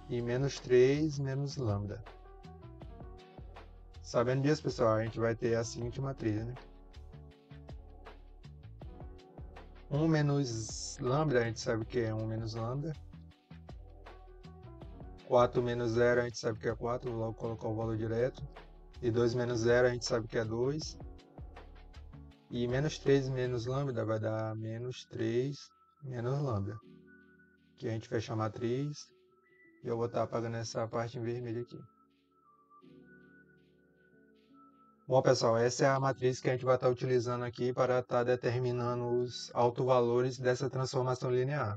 E menos 3 menos lambda. Sabendo disso, pessoal, a gente vai ter a seguinte matriz, né? 1 menos lambda, a gente sabe que é 1 menos lambda. 4 menos 0, a gente sabe que é 4, vou logo colocar o valor direto. E 2 menos 0, a gente sabe que é 2. E menos 3 menos lambda vai dar menos 3 menos lambda. Aqui a gente fecha a matriz. E eu vou estar apagando essa parte em vermelho aqui. Bom, pessoal, essa é a matriz que a gente vai estar utilizando aqui para estar determinando os autovalores dessa transformação linear.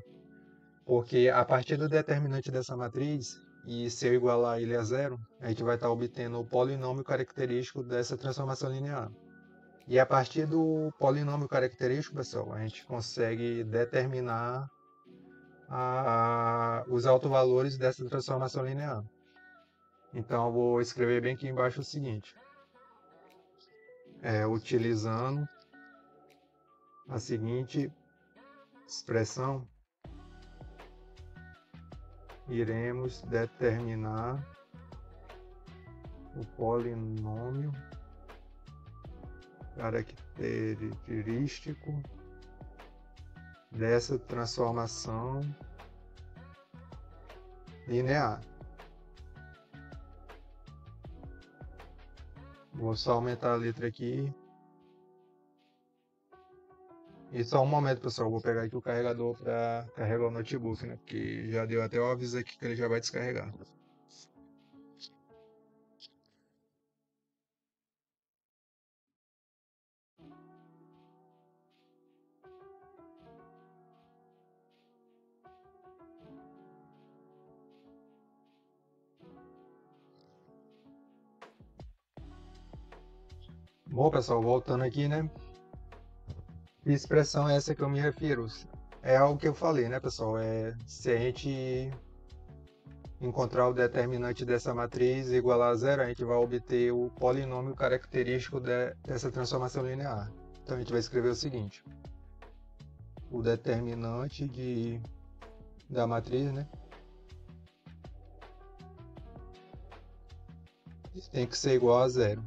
Porque a partir do determinante dessa matriz, e se eu igualar ele a 0, a gente vai estar obtendo o polinômio característico dessa transformação linear. E a partir do polinômio característico, pessoal, a gente consegue determinar os autovalores dessa transformação linear. Então, eu vou escrever bem aqui embaixo o seguinte. Utilizando a seguinte expressão, iremos determinar o polinômio característico dessa transformação linear. Vou só aumentar a letra aqui. E só um momento, pessoal, vou pegar aqui o carregador para carregar o notebook, né? Porque já deu até o aviso aqui que ele já vai descarregar. Bom, pessoal, voltando aqui, né? Que expressão é essa que eu me refiro? É algo que eu falei, né, pessoal? Se a gente encontrar o determinante dessa matriz igual a zero, a gente vai obter o polinômio característico dessa transformação linear. Então a gente vai escrever o seguinte: o determinante da matriz, né, tem que ser igual a zero.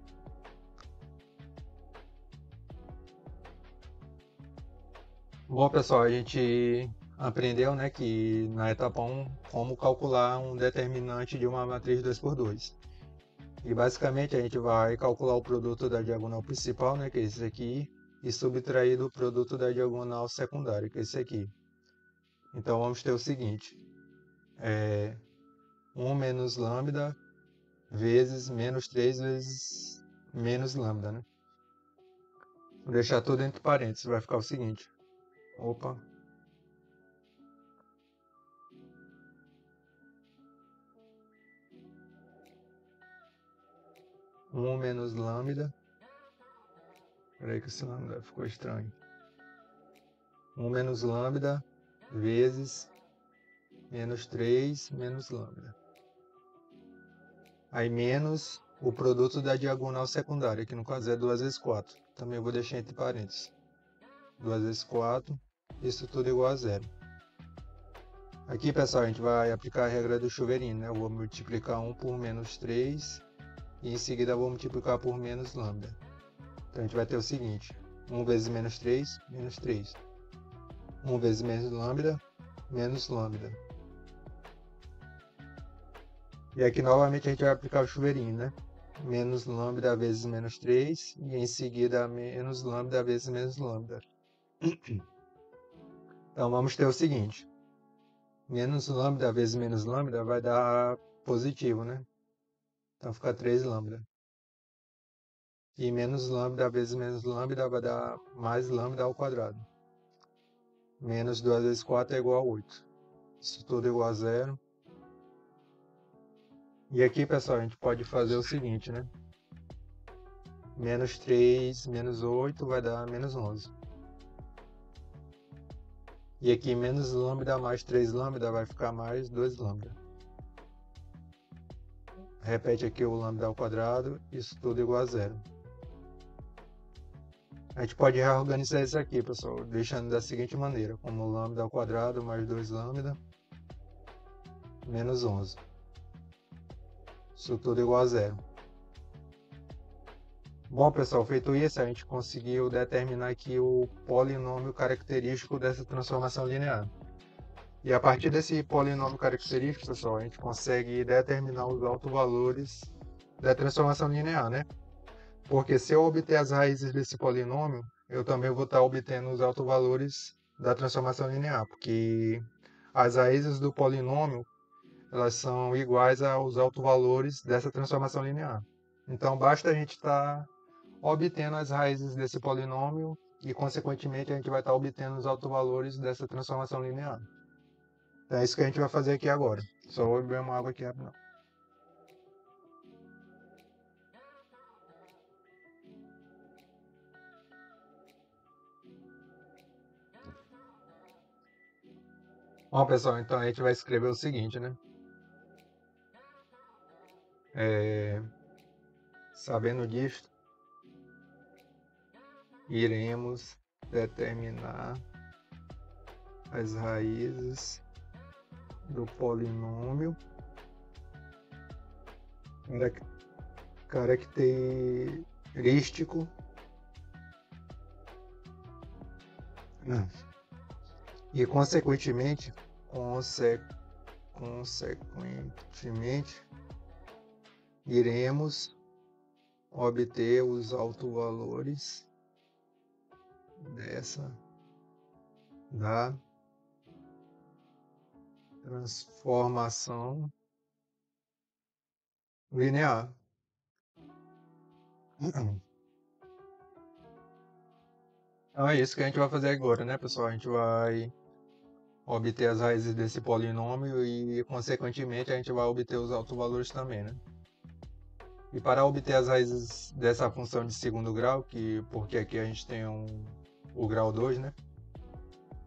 Bom, pessoal, a gente aprendeu, né, que na etapa 1 como calcular um determinante de uma matriz 2×2. E basicamente a gente vai calcular o produto da diagonal principal, né, que é esse aqui, e subtrair do produto da diagonal secundária, que é esse aqui. Então vamos ter o seguinte: 1 menos lambda vezes menos 3 vezes menos lambda, né? Vou deixar tudo entre parênteses, vai ficar o seguinte. Opa. Um menos lambda. Peraí que esse lambda ficou estranho. 1 menos lambda vezes menos 3 menos lambda. Aí menos o produto da diagonal secundária, que no caso é 2 vezes 4. Também eu vou deixar entre parênteses. 2 vezes 4, isso tudo igual a zero. Aqui, pessoal, a gente vai aplicar a regra do chuveirinho, né? Eu vou multiplicar 1 por menos 3 e em seguida eu vou multiplicar por menos lambda. Então a gente vai ter o seguinte: 1 vezes menos 3, menos 3. 1 vezes menos lambda, menos lambda. E aqui novamente a gente vai aplicar o chuveirinho, né? Menos lambda vezes menos 3 e em seguida menos lambda vezes menos lambda. Então vamos ter o seguinte: menos lambda vezes menos lambda vai dar positivo, né? Então fica 3 lambda. E menos lambda vezes menos lambda vai dar mais lambda ao quadrado. Menos 2 vezes 4 é igual a 8. Isso tudo igual a zero. E aqui, pessoal, a gente pode fazer o seguinte, né? Menos 3 menos 8 vai dar menos 11. E aqui menos lambda mais 3 lambda vai ficar mais 2 lambda. Repete aqui o lambda ao quadrado, isso tudo igual a zero. A gente pode reorganizar isso aqui, pessoal, deixando da seguinte maneira, como lambda ao quadrado mais 2 lambda menos 11. Isso tudo igual a zero. Bom, pessoal, feito isso, a gente conseguiu determinar aqui o polinômio característico dessa transformação linear. E a partir desse polinômio característico, pessoal, a gente consegue determinar os autovalores da transformação linear, né? Porque se eu obter as raízes desse polinômio, eu também vou estar obtendo os autovalores da transformação linear, porque as raízes do polinômio elas são iguais aos autovalores dessa transformação linear. Então basta a gente estar obtendo as raízes desse polinômio e, consequentemente, a gente vai estar obtendo os autovalores dessa transformação linear. Então é isso que a gente vai fazer aqui agora. Só vou beber uma água aqui rapidão. Bom, pessoal, então a gente vai escrever o seguinte, né? Sabendo disto, iremos determinar as raízes do polinômio característico e, consequentemente, iremos obter os autovalores da transformação linear. Então é isso que a gente vai fazer agora, né, pessoal? A gente vai obter as raízes desse polinômio e, consequentemente, a gente vai obter os autovalores também, né? E para obter as raízes dessa função de segundo grau, porque aqui a gente tem o grau 2, né?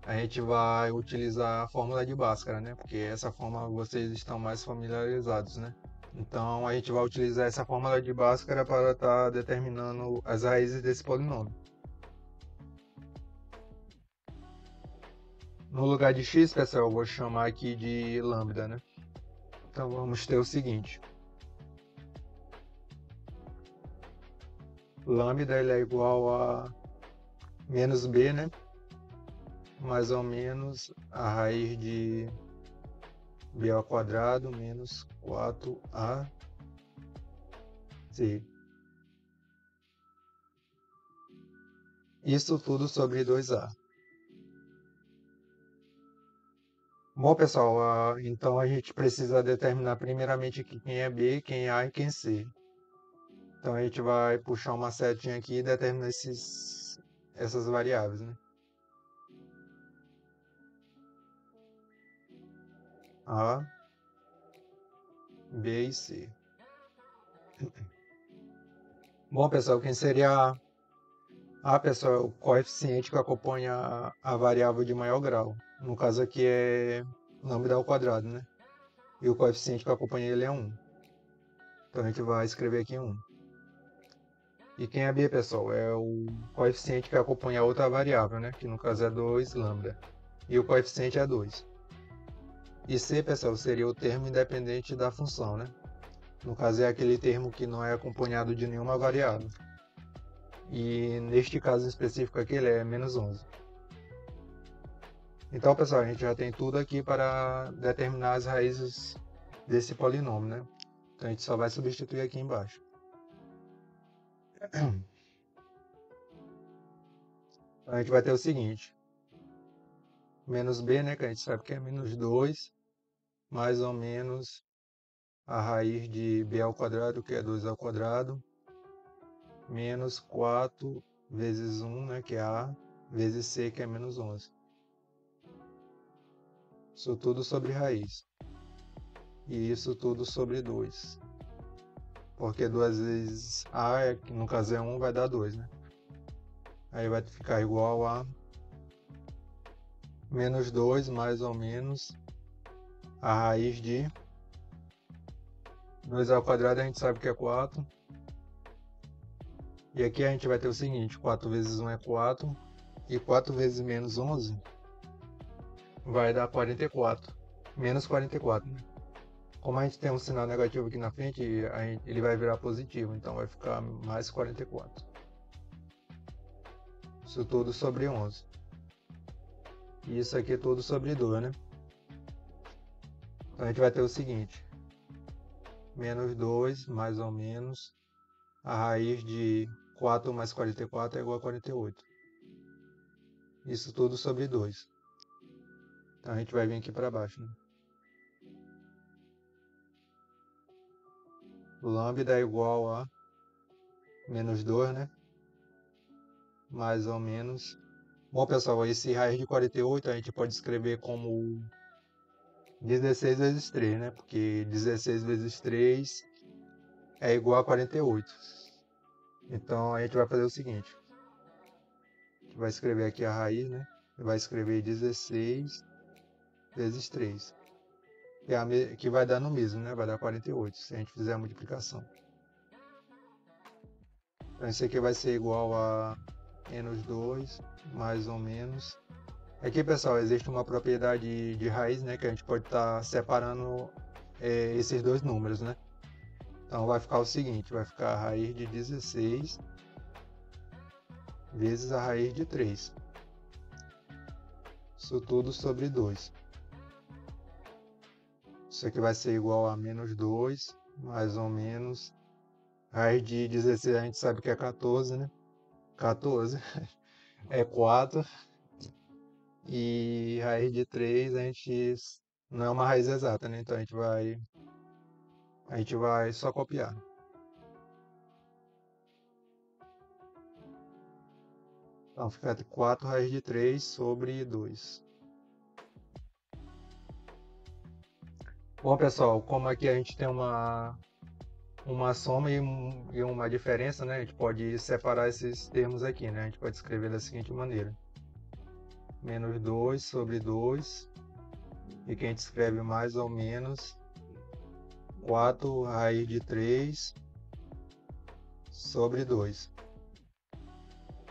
a gente vai utilizar a fórmula de Bhaskara, né? Porque essa fórmula vocês estão mais familiarizados, né? Então a gente vai utilizar essa fórmula de Bhaskara para estar determinando as raízes desse polinômio. No lugar de x, pessoal, eu vou chamar aqui de lambda, né? Então vamos ter o seguinte. Lambda ele é igual a menos b, né? Mais ou menos a raiz de b ao quadrado menos 4ac. Isso tudo sobre 2a. Bom, pessoal, então a gente precisa determinar primeiramente aqui quem é b, quem é a e quem é c. Então a gente vai puxar uma setinha aqui e determinar essas variáveis, né? A, B e C. Bom, pessoal, quem seria A, pessoal, é o coeficiente que acompanha a variável de maior grau. No caso aqui é lambda ao quadrado, né? E o coeficiente que acompanha ele é 1. Então a gente vai escrever aqui 1. E quem é B, pessoal, é o coeficiente que acompanha a outra variável, né? Que no caso é 2 lambda. E o coeficiente é 2. E C, pessoal, seria o termo independente da função, né? No caso é aquele termo que não é acompanhado de nenhuma variável. E neste caso específico aqui ele é menos 11. Então, pessoal, a gente já tem tudo aqui para determinar as raízes desse polinômio, né? Então a gente só vai substituir aqui embaixo. Então, a gente vai ter o seguinte. Menos b, né, que a gente sabe que é menos 2, mais ou menos a raiz de b ao quadrado, que é 2 ao quadrado, menos 4 vezes 1, né, que é a, vezes c, que é menos 11. Isso tudo sobre raiz. E isso tudo sobre 2. Porque 2 vezes a, que no caso é 1, vai dar 2, né? Aí vai ficar igual a menos 2 mais ou menos a raiz de 2 ao quadrado, a gente sabe que é 4. E aqui a gente vai ter o seguinte, 4 vezes 1 é 4, e 4 vezes menos 11 vai dar 44, menos 44, né? Como a gente tem um sinal negativo aqui na frente, ele vai virar positivo, então vai ficar mais 44. Isso tudo sobre 11. E isso aqui é tudo sobre 2, né? Então a gente vai ter o seguinte, menos 2 mais ou menos a raiz de 4 mais 44 é igual a 48. Isso tudo sobre 2. Então a gente vai vir aqui para baixo, né? Lambda é igual a menos 2, né? Mais ou menos. Bom, pessoal, esse raiz de 48 a gente pode escrever como 16 vezes 3, né? Porque 16 vezes 3 é igual a 48. Então a gente vai fazer o seguinte. A gente vai escrever aqui a raiz, né? Vai escrever 16 vezes 3. Que vai dar no mesmo, né? Vai dar 48, se a gente fizer a multiplicação. Então isso aqui vai ser igual a menos 2, mais ou menos. Aqui, pessoal, existe uma propriedade de raiz, né? Que a gente pode estar separando esses dois números, né? Então vai ficar o seguinte, vai ficar a raiz de 16 vezes a raiz de 3. Isso tudo sobre 2. Isso aqui vai ser igual a menos 2, mais ou menos. Raiz de 16 a gente sabe que é 14, né? 14 é 4. E raiz de 3 a gente não é uma raiz exata, né? Então a gente vai só copiar. Então fica 4 raiz de 3 sobre 2. Bom, pessoal, como aqui a gente tem uma soma e uma diferença, né? A gente pode separar esses termos aqui, né? A gente pode escrever da seguinte maneira. menos 2 sobre 2, e que a gente escreve mais ou menos 4 raiz de 3 sobre 2.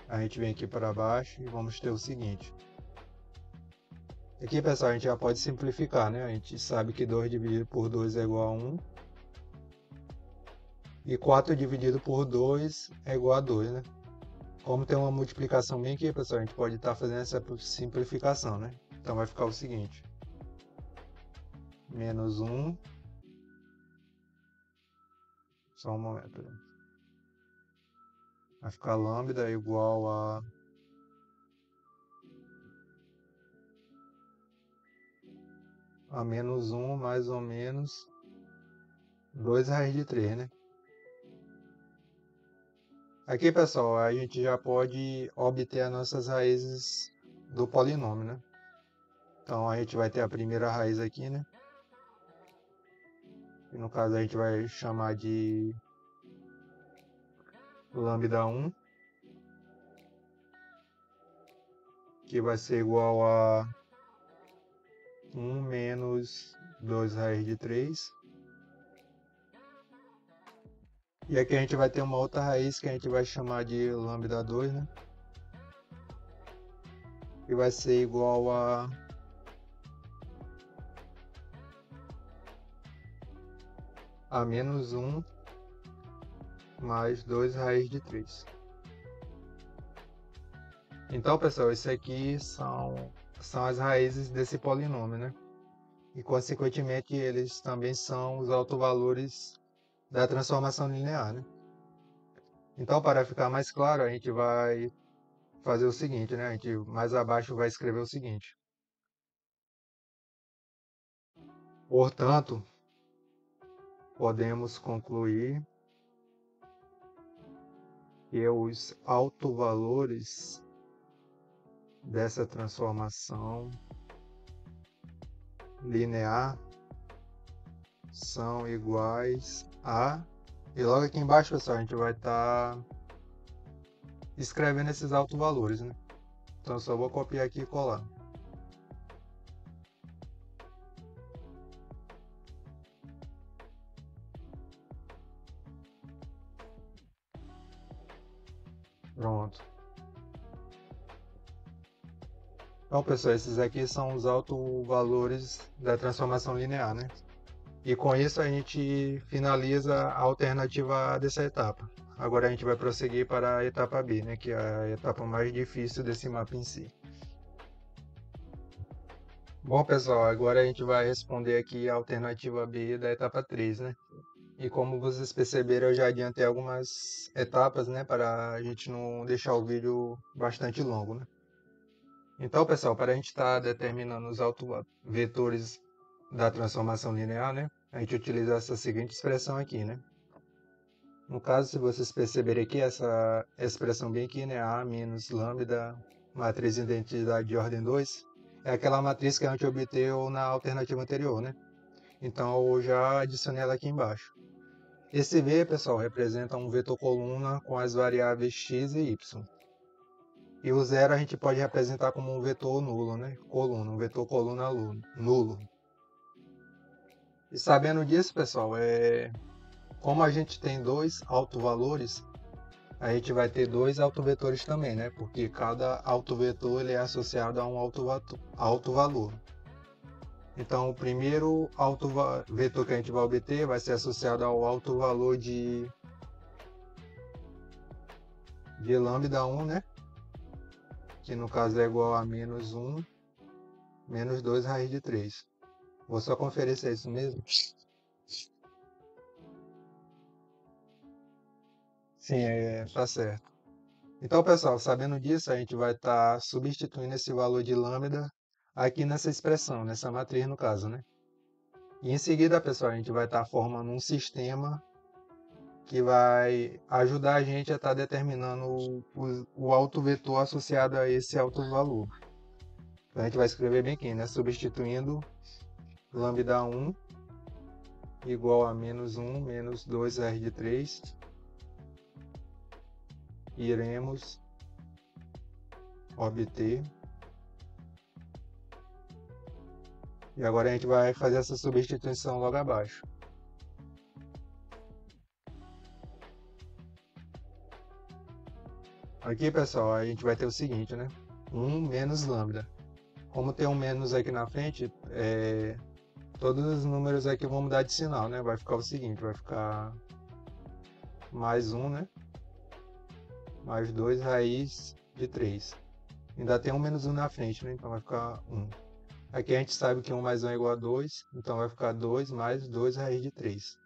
A gente vem aqui para baixo e vamos ter o seguinte. Aqui, pessoal, a gente já pode simplificar, né? A gente sabe que 2 dividido por 2 é igual a 1. E 4 dividido por 2 é igual a 2, né? Como tem uma multiplicação bem aqui, pessoal, a gente pode estar fazendo essa simplificação, né? Então vai ficar o seguinte. Menos 1. Só um momento. Vai ficar lambda igual a menos 1 mais ou menos 2 raiz de 3, né? Aqui, pessoal, a gente já pode obter as nossas raízes do polinômio, né? Então a gente vai ter a primeira raiz aqui, né? E no caso a gente vai chamar de lambda 1, que vai ser igual a 1 menos 2 raiz de 3. E aqui a gente vai ter uma outra raiz que a gente vai chamar de lambda 2, né? Que vai ser igual a menos 1 mais 2 raiz de 3. Então, pessoal, isso aqui são as raízes desse polinômio, né? E, consequentemente, eles também são os autovalores da transformação linear, né? Então, para ficar mais claro, a gente vai fazer o seguinte, né? A gente mais abaixo vai escrever o seguinte. Portanto, podemos concluir que os autovalores dessa transformação linear são iguais a... E logo aqui embaixo, pessoal, a gente vai estar escrevendo esses autovalores, né? Então, eu só vou copiar aqui e colar. Pronto. Então, pessoal, esses aqui são os autovalores da transformação linear, né? E com isso a gente finaliza a alternativa A dessa etapa. Agora a gente vai prosseguir para a etapa B, né? Que é a etapa mais difícil desse mapa em si. Bom, pessoal, agora a gente vai responder aqui a alternativa B da etapa 3, né? E como vocês perceberam, eu já adiantei algumas etapas, né? Para a gente não deixar o vídeo bastante longo, né? Então, pessoal, para a gente estar determinando os autovetores da transformação linear, né? A gente utiliza essa seguinte expressão aqui, né? No caso, se vocês perceberem aqui, essa expressão bem aqui, né? A menos lambda, matriz de identidade de ordem 2, é aquela matriz que a gente obteve na alternativa anterior, né? Então, eu já adicionei ela aqui embaixo. Esse V, pessoal, representa um vetor coluna com as variáveis x e y. E o zero a gente pode representar como um vetor nulo, né? Coluna, um vetor coluna nulo. E sabendo disso, pessoal, como a gente tem dois autovalores, a gente vai ter dois autovetores também, né? Porque cada autovetor ele é associado a um autovalor. Então, o primeiro autovetor que a gente vai obter vai ser associado ao autovalor de lambda 1, né? Que no caso é igual a menos 1 menos 2 raiz de 3. Vou só conferir se é isso mesmo. Sim, tá certo. Então, pessoal, sabendo disso, a gente vai estar substituindo esse valor de lambda aqui nessa expressão, nessa matriz no caso, né? E em seguida, pessoal, a gente vai estar formando um sistema que vai ajudar a gente a estar determinando o autovetor associado a esse autovalor. Então, a gente vai escrever bem aqui, né? Substituindo lambda 1 igual a menos 1 menos 2r de 3. Iremos obter E agora a gente vai fazer essa substituição logo abaixo. Aqui, pessoal, a gente vai ter o seguinte, né? 1 menos lambda. Como tem um menos aqui na frente, todos os números aqui vão mudar de sinal, né? Vai ficar o seguinte, vai ficar mais 1, né? Mais 2 raiz de 3. Ainda tem um menos 1 na frente, né? Então vai ficar 1. Aqui a gente sabe que 1 mais 1 é igual a 2, então vai ficar 2 mais 2 raiz de 3.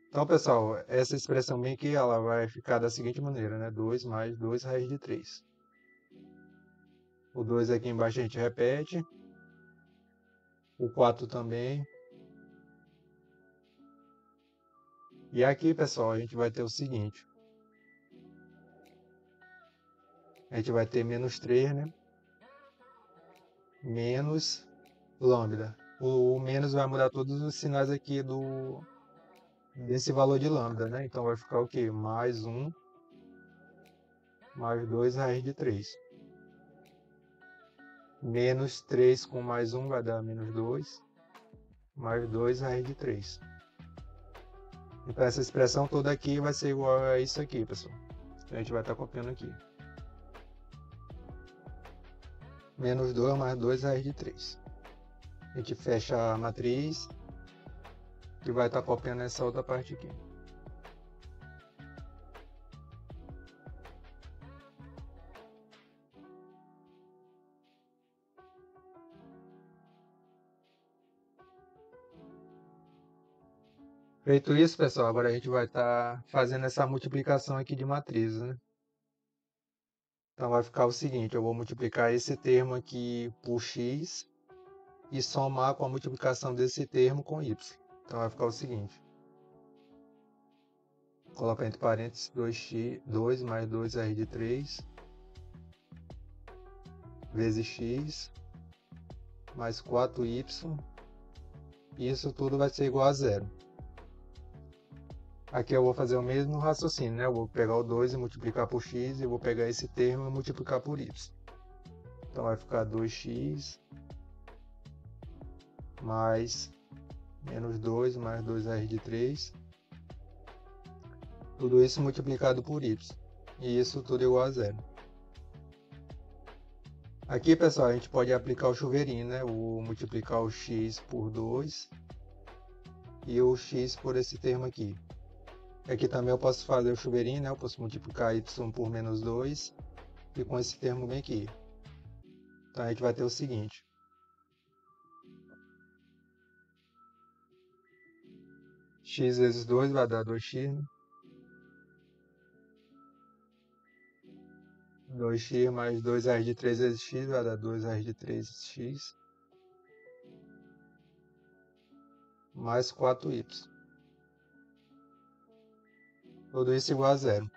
Então, pessoal, essa expressão bem aqui, ela vai ficar da seguinte maneira, né? 2 mais 2 raiz de 3. O 2 aqui embaixo a gente repete. O 4 também. E aqui, pessoal, a gente vai ter o seguinte. A gente vai ter menos 3, né? Menos lambda. O menos vai mudar todos os sinais aqui desse valor de lambda, né? Então vai ficar o quê? Mais 1, mais 2 raiz de 3. Menos 3 com mais 1 vai dar menos 2, mais 2 raiz de 3. Então essa expressão toda aqui vai ser igual a isso aqui, pessoal. A gente vai estar copiando aqui. Menos 2 mais 2 raiz de 3. A gente fecha a matriz e vai estar copiando essa outra parte aqui. Feito isso, pessoal, agora a gente vai estar fazendo essa multiplicação aqui de matrizes, né? Então vai ficar o seguinte, eu vou multiplicar esse termo aqui por x e somar com a multiplicação desse termo com y. Então vai ficar o seguinte. Coloca entre parênteses 2 mais 2 raiz de 3 vezes x mais 4y. E isso tudo vai ser igual a zero. Aqui eu vou fazer o mesmo raciocínio, né? Eu vou pegar o 2 e multiplicar por x, e eu vou pegar esse termo e multiplicar por y. Então vai ficar 2x mais menos 2 mais 2 raiz de 3. Tudo isso multiplicado por y. E isso tudo igual a zero. Aqui, pessoal, a gente pode aplicar o chuveirinho, né? Eu vou multiplicar o x por 2 e o x por esse termo aqui. Aqui também eu posso fazer o chuveirinho, né? Eu posso multiplicar y por menos 2 e com esse termo bem aqui. Então a gente vai ter o seguinte. X vezes 2 vai dar 2x, né? 2x mais 2 raiz de 3 vezes x vai dar 2 raiz de 3x mais 4y. Tudo isso igual a zero.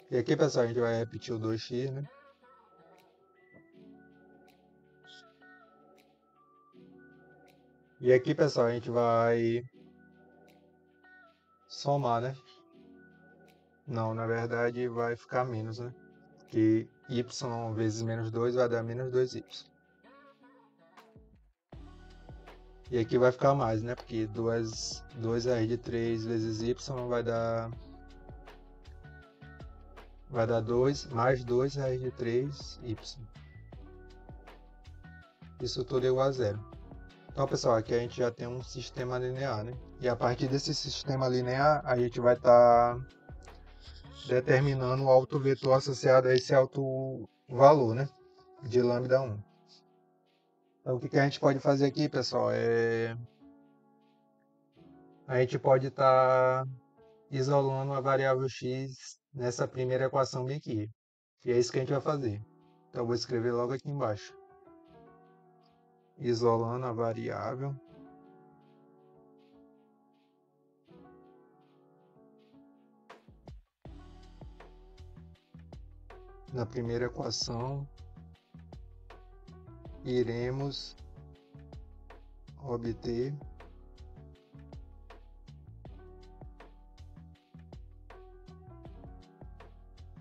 E aqui, pessoal, a gente vai repetir o 2x, né? E aqui, pessoal, a gente vai somar, né? Não, na verdade vai ficar menos, né? Porque y vezes menos 2 vai dar menos 2y. E aqui vai ficar mais, né? Porque 2 raiz de 3 vezes y vai dar 2 mais 2 raiz de 3y. Isso tudo é igual a zero. Então, pessoal, aqui a gente já tem um sistema linear, né? E a partir desse sistema linear, a gente vai estar determinando o autovetor associado a esse autovalor, né? De lambda 1. Então, o que a gente pode fazer aqui, pessoal, a gente pode estar isolando a variável x nessa primeira equação bem aqui. E é isso que a gente vai fazer. Então, eu vou escrever logo aqui embaixo. Isolando a variável na primeira equação, iremos obter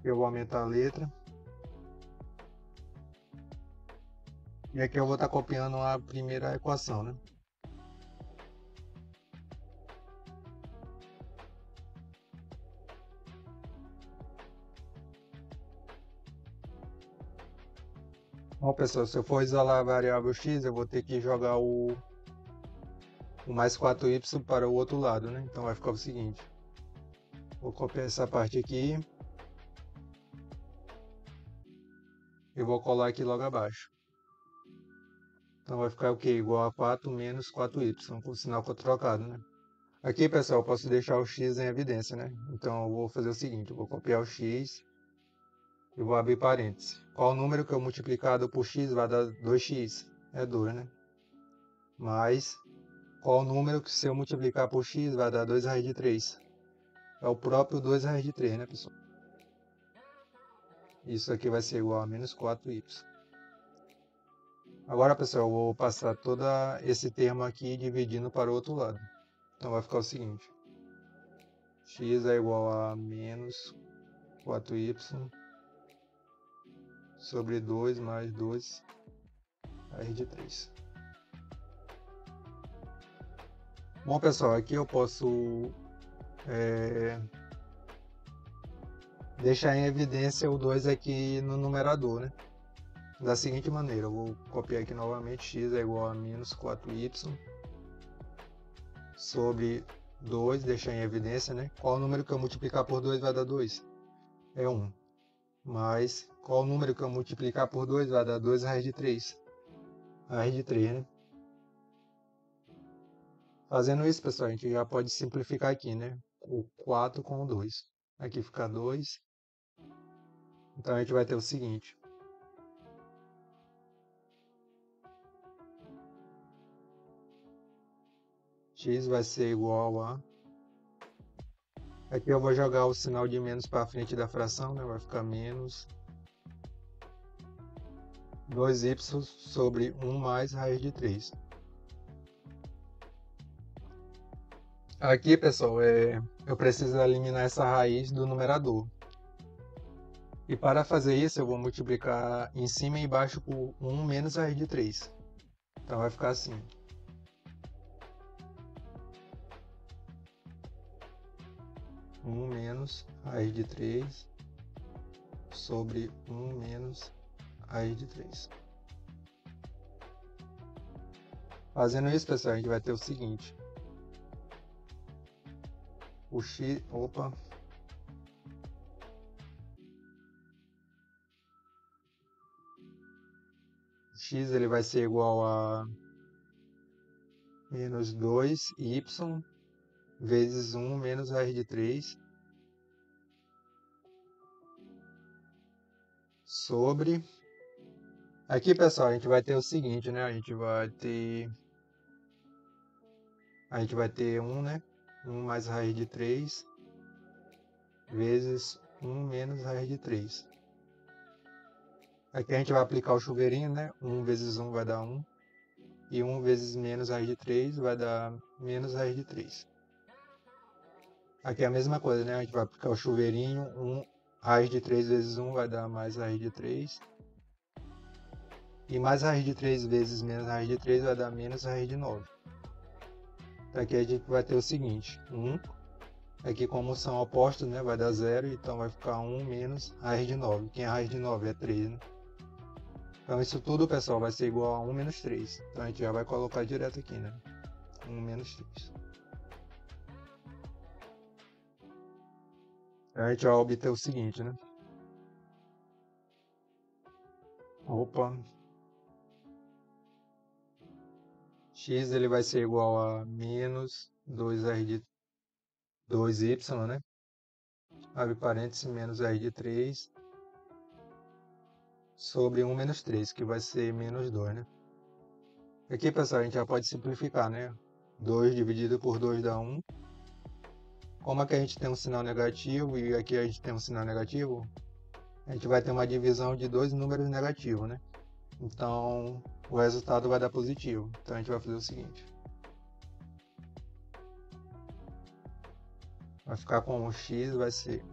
eu vou aumentar a letra, E aqui eu vou estar copiando a primeira equação, né? Bom, pessoal, se eu for isolar a variável x, eu vou ter que jogar o mais 4y para o outro lado, né? Então vai ficar o seguinte. Vou copiar essa parte aqui. E vou colar aqui logo abaixo. Então vai ficar o quê? Igual a 4 menos 4y, com o sinal trocado, né? Aqui, pessoal, eu posso deixar o x em evidência, né? Então eu vou fazer o seguinte, eu vou copiar o x e vou abrir parênteses. Qual o número que eu multiplicado por x vai dar 2x? É 2, né? Mais qual o número que se eu multiplicar por x vai dar 2 raiz de 3? É o próprio 2 raiz de 3, né, pessoal? Isso aqui vai ser igual a menos 4y. Agora, pessoal, eu vou passar todo esse termo aqui dividindo para o outro lado. Então vai ficar o seguinte. X é igual a menos 4y sobre 2 mais 2 raiz de 3. Bom, pessoal, aqui eu posso deixar em evidência o 2 aqui no numerador, né? Da seguinte maneira, eu vou copiar aqui novamente, x é igual a menos 4y sobre 2, deixar em evidência, né? Qual o número que eu multiplicar por 2 vai dar 2? É 1. Mais, qual o número que eu multiplicar por 2 vai dar 2 raiz de 3? Raiz de 3, né? Fazendo isso, pessoal, a gente já pode simplificar aqui, né? O 4 com o 2. Aqui fica 2. Então a gente vai ter o seguinte. X vai ser igual a... Aqui eu vou jogar o sinal de menos para frente da fração, né? Vai ficar menos 2y sobre 1 mais raiz de 3. Aqui, pessoal, eu preciso eliminar essa raiz do numerador. E para fazer isso, eu vou multiplicar em cima e embaixo por 1 menos raiz de 3. Então vai ficar assim. 1 menos raiz de 3 sobre 1 menos raiz de 3. Fazendo isso, pessoal, a gente vai ter o seguinte. O x... Opa! X ele vai ser igual a menos 2y vezes 1 menos raiz de 3 sobre... Aqui, pessoal, a gente vai ter o seguinte, né? A gente vai ter 1, né? 1 mais raiz de 3 vezes 1 menos raiz de 3. Aqui a gente vai aplicar o chuveirinho, né? 1 vezes 1 vai dar 1. E 1 vezes menos raiz de 3 vai dar menos raiz de 3. Aqui é a mesma coisa, né? A gente vai aplicar o chuveirinho. Raiz de 3 vezes 1 vai dar mais raiz de 3. E mais raiz de 3 vezes menos raiz de 3 vai dar menos raiz de 9. Então aqui a gente vai ter o seguinte. 1. Aqui como são opostos, né? Vai dar 0. Então vai ficar 1 menos raiz de 9. Quem é raiz de 9? É 3, né? Então isso tudo, pessoal, vai ser igual a 1 menos 3. Então a gente já vai colocar direto aqui, né? 1 menos 3. A gente vai obter o seguinte, né? Opa. X ele vai ser igual a menos 2r de 2y, né? Abre parênteses, menos r de 3 sobre 1 menos 3, que vai ser menos 2, né? Aqui, pessoal, a gente já pode simplificar, né? 2 dividido por 2 dá 1. Como aqui a gente tem um sinal negativo e aqui a gente tem um sinal negativo, a gente vai ter uma divisão de dois números negativos, né? Então, o resultado vai dar positivo. Então, a gente vai fazer o seguinte. Vai ficar com o x, vai ser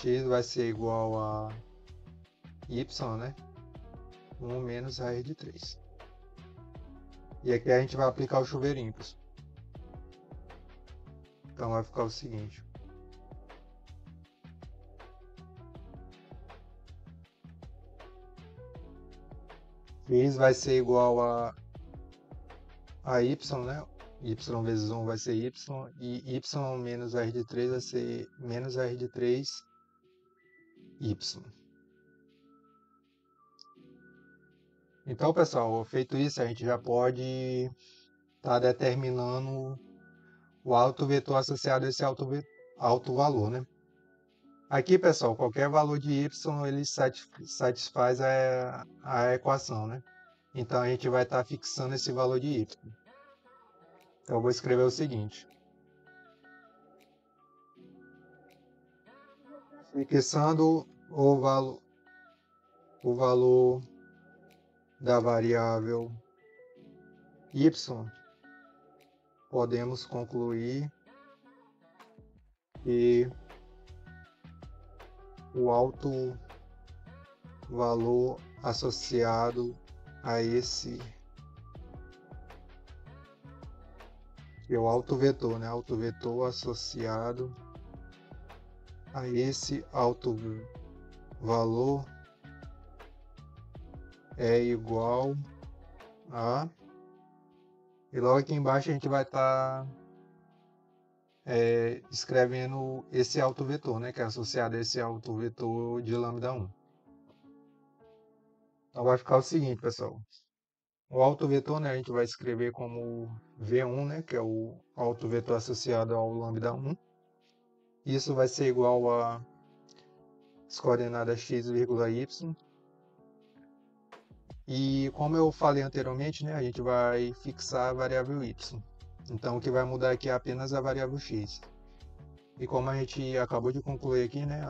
x vai ser igual a y, né? 1 menos raiz de 3. E aqui a gente vai aplicar o chuveirinho, pessoal. Então vai ficar o seguinte. X vai ser igual a y, né? Y vezes 1 vai ser y. E y menos raiz de 3 vai ser menos raiz de 3 y. Então, pessoal, feito isso, a gente já pode estar determinando o autovetor associado a esse alto valor, né? Aqui, pessoal, qualquer valor de y, ele satisfaz a equação, né? Então, a gente vai estar fixando esse valor de y. Então, eu vou escrever o seguinte. Fixando o valor da variável y, podemos concluir que o alto valor associado a esse, que é o autovetor, né? Autovetor associado a esse alto valor é igual a... E logo aqui embaixo a gente vai estar escrevendo esse autovetor, né? Que é associado a esse autovetor de lambda 1. Então vai ficar o seguinte, pessoal. O autovetor, né, a gente vai escrever como V1, né, que é o autovetor associado ao lambda 1. Isso vai ser igual a as coordenadas x, y. E como eu falei anteriormente, né, a gente vai fixar a variável y. Então o que vai mudar aqui é apenas a variável x. E como a gente acabou de concluir aqui, né,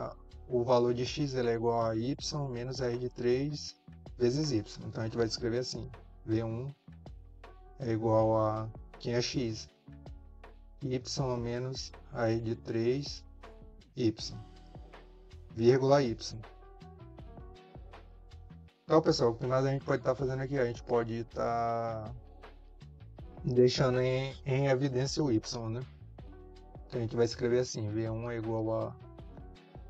o valor de x ele é igual a y menos r de 3 vezes y. Então a gente vai escrever assim. V1 é igual a, quem é x, y menos r de 3 y, vírgula y. Então, pessoal, o que mais a gente pode estar fazendo aqui? A gente pode estar deixando em evidência o y, né? Então a gente vai escrever assim, V1 é igual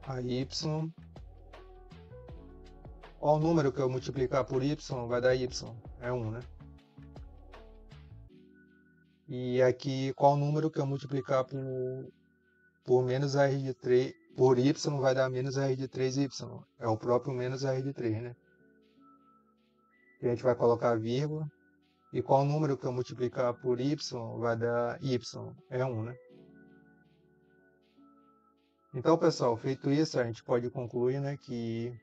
a y. Qual o número que eu multiplicar por y vai dar y? É 1, né? E aqui, qual o número que eu multiplicar por menos r de 3, por y vai dar menos r de 3y. É o próprio menos r de 3, né? E a gente vai colocar vírgula. E qual o número que eu multiplicar por y vai dar y? É 1, né? Então, pessoal, feito isso, a gente pode concluir, né, que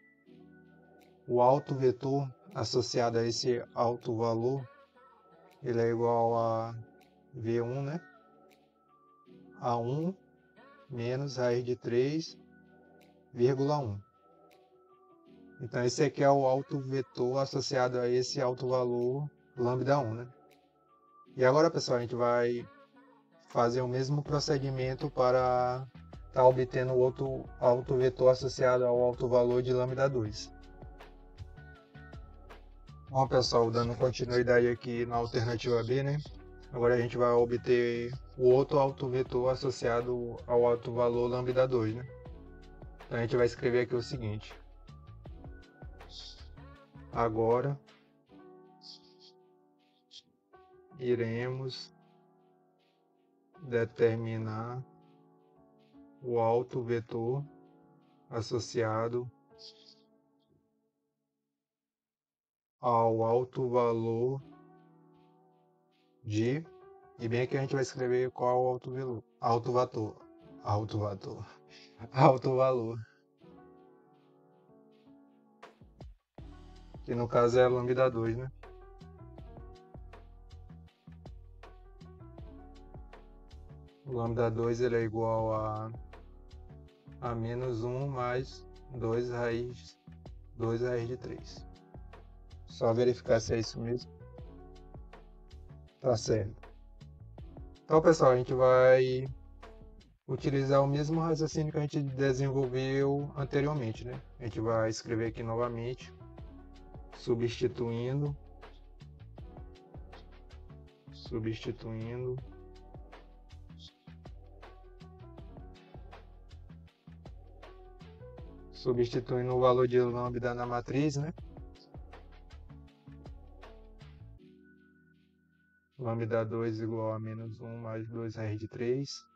o autovetor associado a esse alto valor, ele é igual a V1, né? A 1 menos raiz de 3, vírgula 1. Então, esse aqui é o autovetor associado a esse alto valor lambda 1, né? E agora, pessoal, a gente vai fazer o mesmo procedimento para estar obtendo o outro autovetor associado ao alto valor de lambda 2. Bom, pessoal, dando continuidade aqui na alternativa B, né? Agora a gente vai obter o outro autovetor associado ao alto valor lambda 2, né? Então a gente vai escrever aqui o seguinte. Agora iremos determinar o autovetor associado ao alto valor de... E bem aqui a gente vai escrever qual é o alto valor. Que no caso é a lambda 2, né? O lambda 2 ele é igual a menos 1 mais 2 raiz de 3. Só verificar se é isso mesmo. Tá certo. Então, pessoal, a gente vai utilizar o mesmo raciocínio que a gente desenvolveu anteriormente, né? A gente vai escrever aqui novamente, substituindo, substituindo o valor de lambda na matriz, né? Lambda 2 igual a menos 1 mais 2 raiz de 3.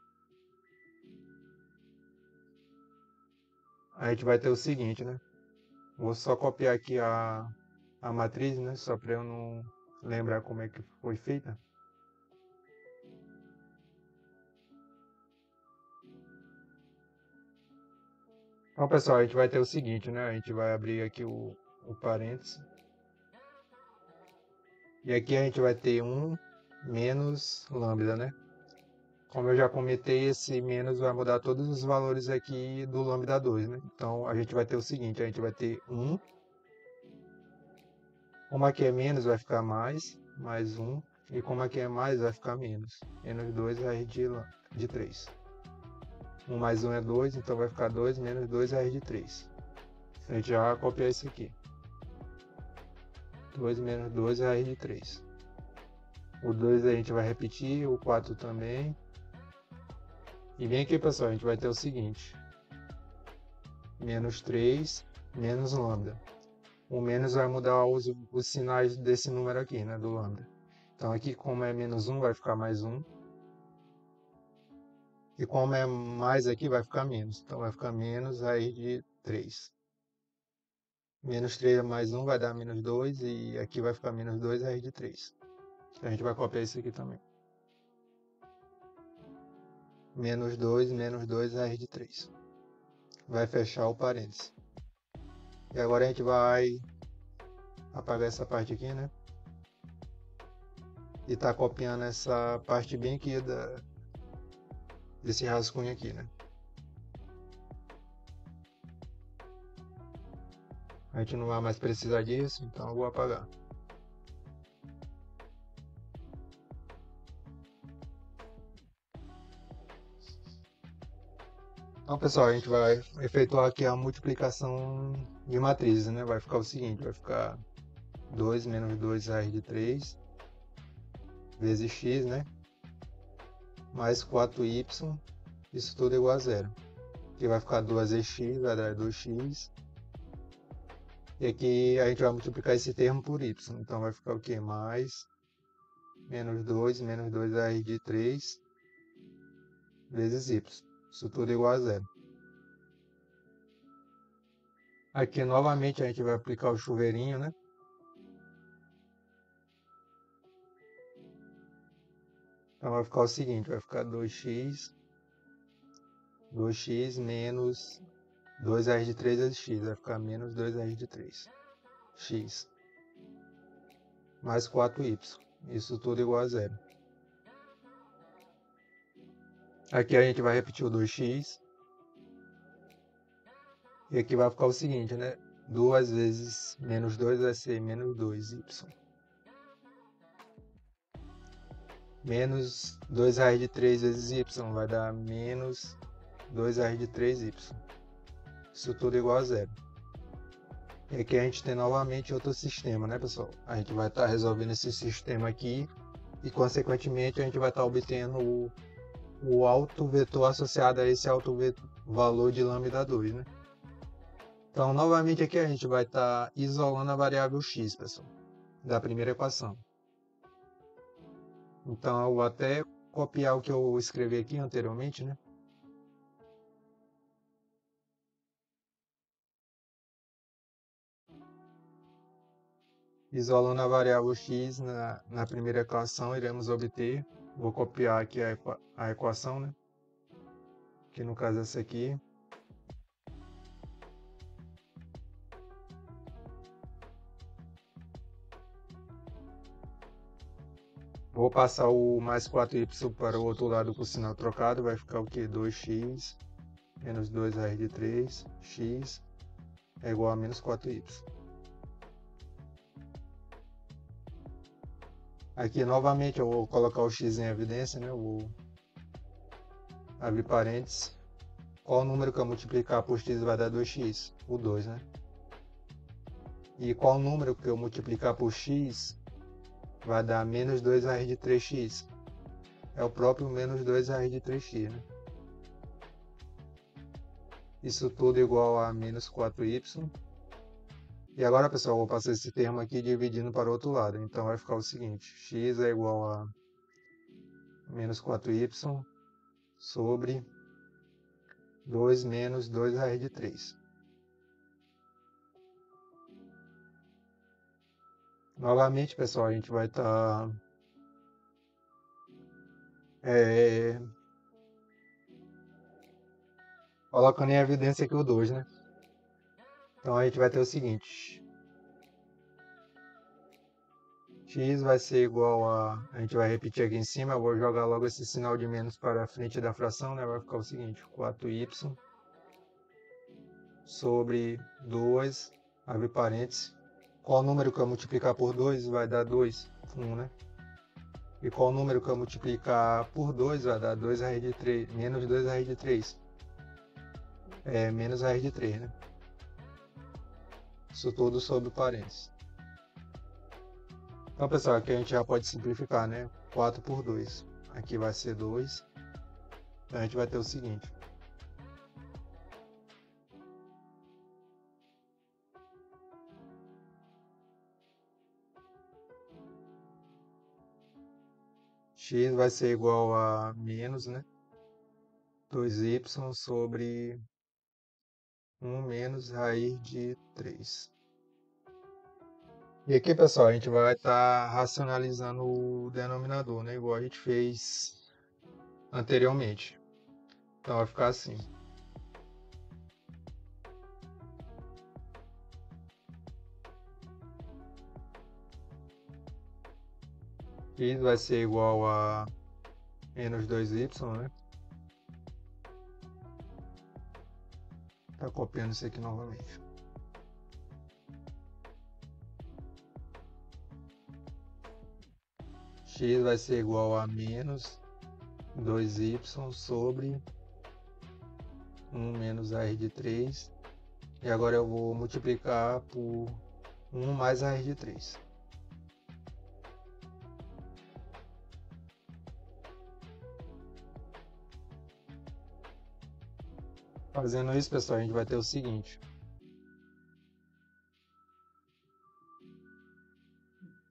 A gente vai ter o seguinte, né? Vou só copiar aqui a matriz, né? Só para eu não lembrar como é que foi feita. Então, pessoal, a gente vai ter o seguinte, né? A gente vai abrir aqui o parênteses. E aqui a gente vai ter 1 menos lambda, né? Como eu já comentei, esse menos vai mudar todos os valores aqui do lambda 2, né? Então, a gente vai ter o seguinte, a gente vai ter 1. Como aqui é menos, vai ficar mais 1. E como aqui é mais, vai ficar menos. Menos 2 raiz de 3. 1 mais 1 é 2, então vai ficar 2 menos 2 raiz de 3. A gente já vai copiar isso aqui. 2 menos 2 raiz de 3. O 2 a gente vai repetir, o 4 também. E bem aqui, pessoal, a gente vai ter o seguinte. Menos 3 menos lambda. O menos vai mudar os sinais desse número aqui, né, do lambda. Então aqui, como é menos 1, vai ficar mais 1. E como é mais aqui, vai ficar menos. Então vai ficar menos raiz de 3. Menos 3 mais 1 vai dar menos 2. E aqui vai ficar menos 2 raiz de 3. A gente vai copiar isso aqui também. Menos 2 raiz de 3. Vai fechar o parênteses. E agora a gente vai apagar essa parte aqui, né? E tá copiando essa parte bem aqui desse rascunho aqui, né? A gente não vai mais precisar disso, então eu vou apagar. Então, pessoal, a gente vai efetuar aqui a multiplicação de matrizes, né? Vai ficar o seguinte, vai ficar 2 menos 2 raiz de 3 vezes x, né? Mais 4y, isso tudo igual a zero. Aqui vai ficar 2x, vai dar 2x. E aqui a gente vai multiplicar esse termo por y. Então vai ficar o quê? Mais menos 2 raiz de 3 vezes y. Isso tudo igual a zero. Aqui novamente a gente vai aplicar o chuveirinho, né? Então vai ficar o seguinte, vai ficar 2x menos 2 raiz de 3 vezes x, vai ficar menos 2 raiz de 3, x, mais 4y, isso tudo igual a zero. Aqui a gente vai repetir o 2x, e aqui vai ficar o seguinte, né? 2 vezes menos 2 vai ser menos 2y. Menos 2 raiz de 3 vezes y vai dar menos 2 raiz de 3y. Isso tudo igual a zero. E aqui a gente tem novamente outro sistema, né, pessoal? A gente vai estar resolvendo esse sistema aqui e, consequentemente, a gente vai estar obtendo o alto vetor associado a esse alto valor de lambda 2, né? Então, novamente aqui a gente vai estar isolando a variável x, pessoal, da primeira equação. Então, eu vou até copiar o que eu escrevi aqui anteriormente, né? Isolando a variável x na primeira equação, iremos obter, vou copiar aqui a equação, né? Que no caso é essa aqui. Vou passar o mais 4y para o outro lado com o sinal trocado, vai ficar o que? 2x menos 2 raiz de 3, x é igual a menos 4y. Aqui novamente eu vou colocar o x em evidência, né? Eu vou abre parênteses, qual número que eu multiplicar por x vai dar 2x? O 2, né? E qual número que eu multiplicar por x vai dar menos 2 raiz de 3x? É o próprio menos 2 raiz de 3x, né? Isso tudo igual a menos 4y. E agora, pessoal, eu vou passar esse termo aqui dividindo para o outro lado. Então vai ficar o seguinte, x é igual a menos 4y sobre 2 menos 2 raiz de 3. Novamente, pessoal, a gente vai estar colocando em evidência aqui o 2, né? Então a gente vai ter o seguinte, x vai ser igual a gente vai repetir aqui em cima, eu vou jogar logo esse sinal de menos para a frente da fração, né? Vai ficar o seguinte, 4y sobre 2, abre parênteses, qual número que eu multiplicar por 2 vai dar 2, 1, né? E qual número que eu multiplicar por 2 vai dar 2 raiz de 3, menos 2 raiz de 3, menos raiz de 3, né? Isso tudo sobre parênteses. Então, pessoal, aqui a gente já pode simplificar, né? 4 por 2. Aqui vai ser 2. Então, a gente vai ter o seguinte. X vai ser igual a menos, né? 2y sobre 1 menos raiz de 3. E aqui, pessoal, a gente vai estar racionalizando o denominador, né? Igual a gente fez anteriormente. Então, vai ficar assim. X vai ser igual a menos 2y, né? Tá copiando isso aqui novamente. X vai ser igual a menos 2y sobre 1 menos raiz de 3. E agora eu vou multiplicar por 1 mais raiz de 3. Fazendo isso, pessoal, a gente vai ter o seguinte.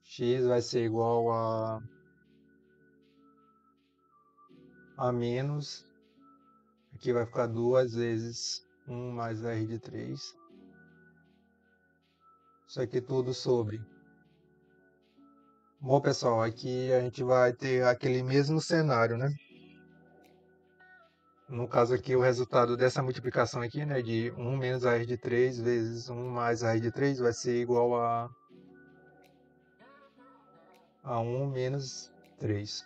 X vai ser igual a menos. Aqui vai ficar 2 vezes 1 mais raiz de 3. Isso aqui tudo sobre. Bom, pessoal, aqui a gente vai ter aquele mesmo cenário, né? No caso aqui, o resultado dessa multiplicação aqui, né, de 1 menos raiz de 3 vezes 1 mais raiz de 3 vai ser igual a 1 menos 3.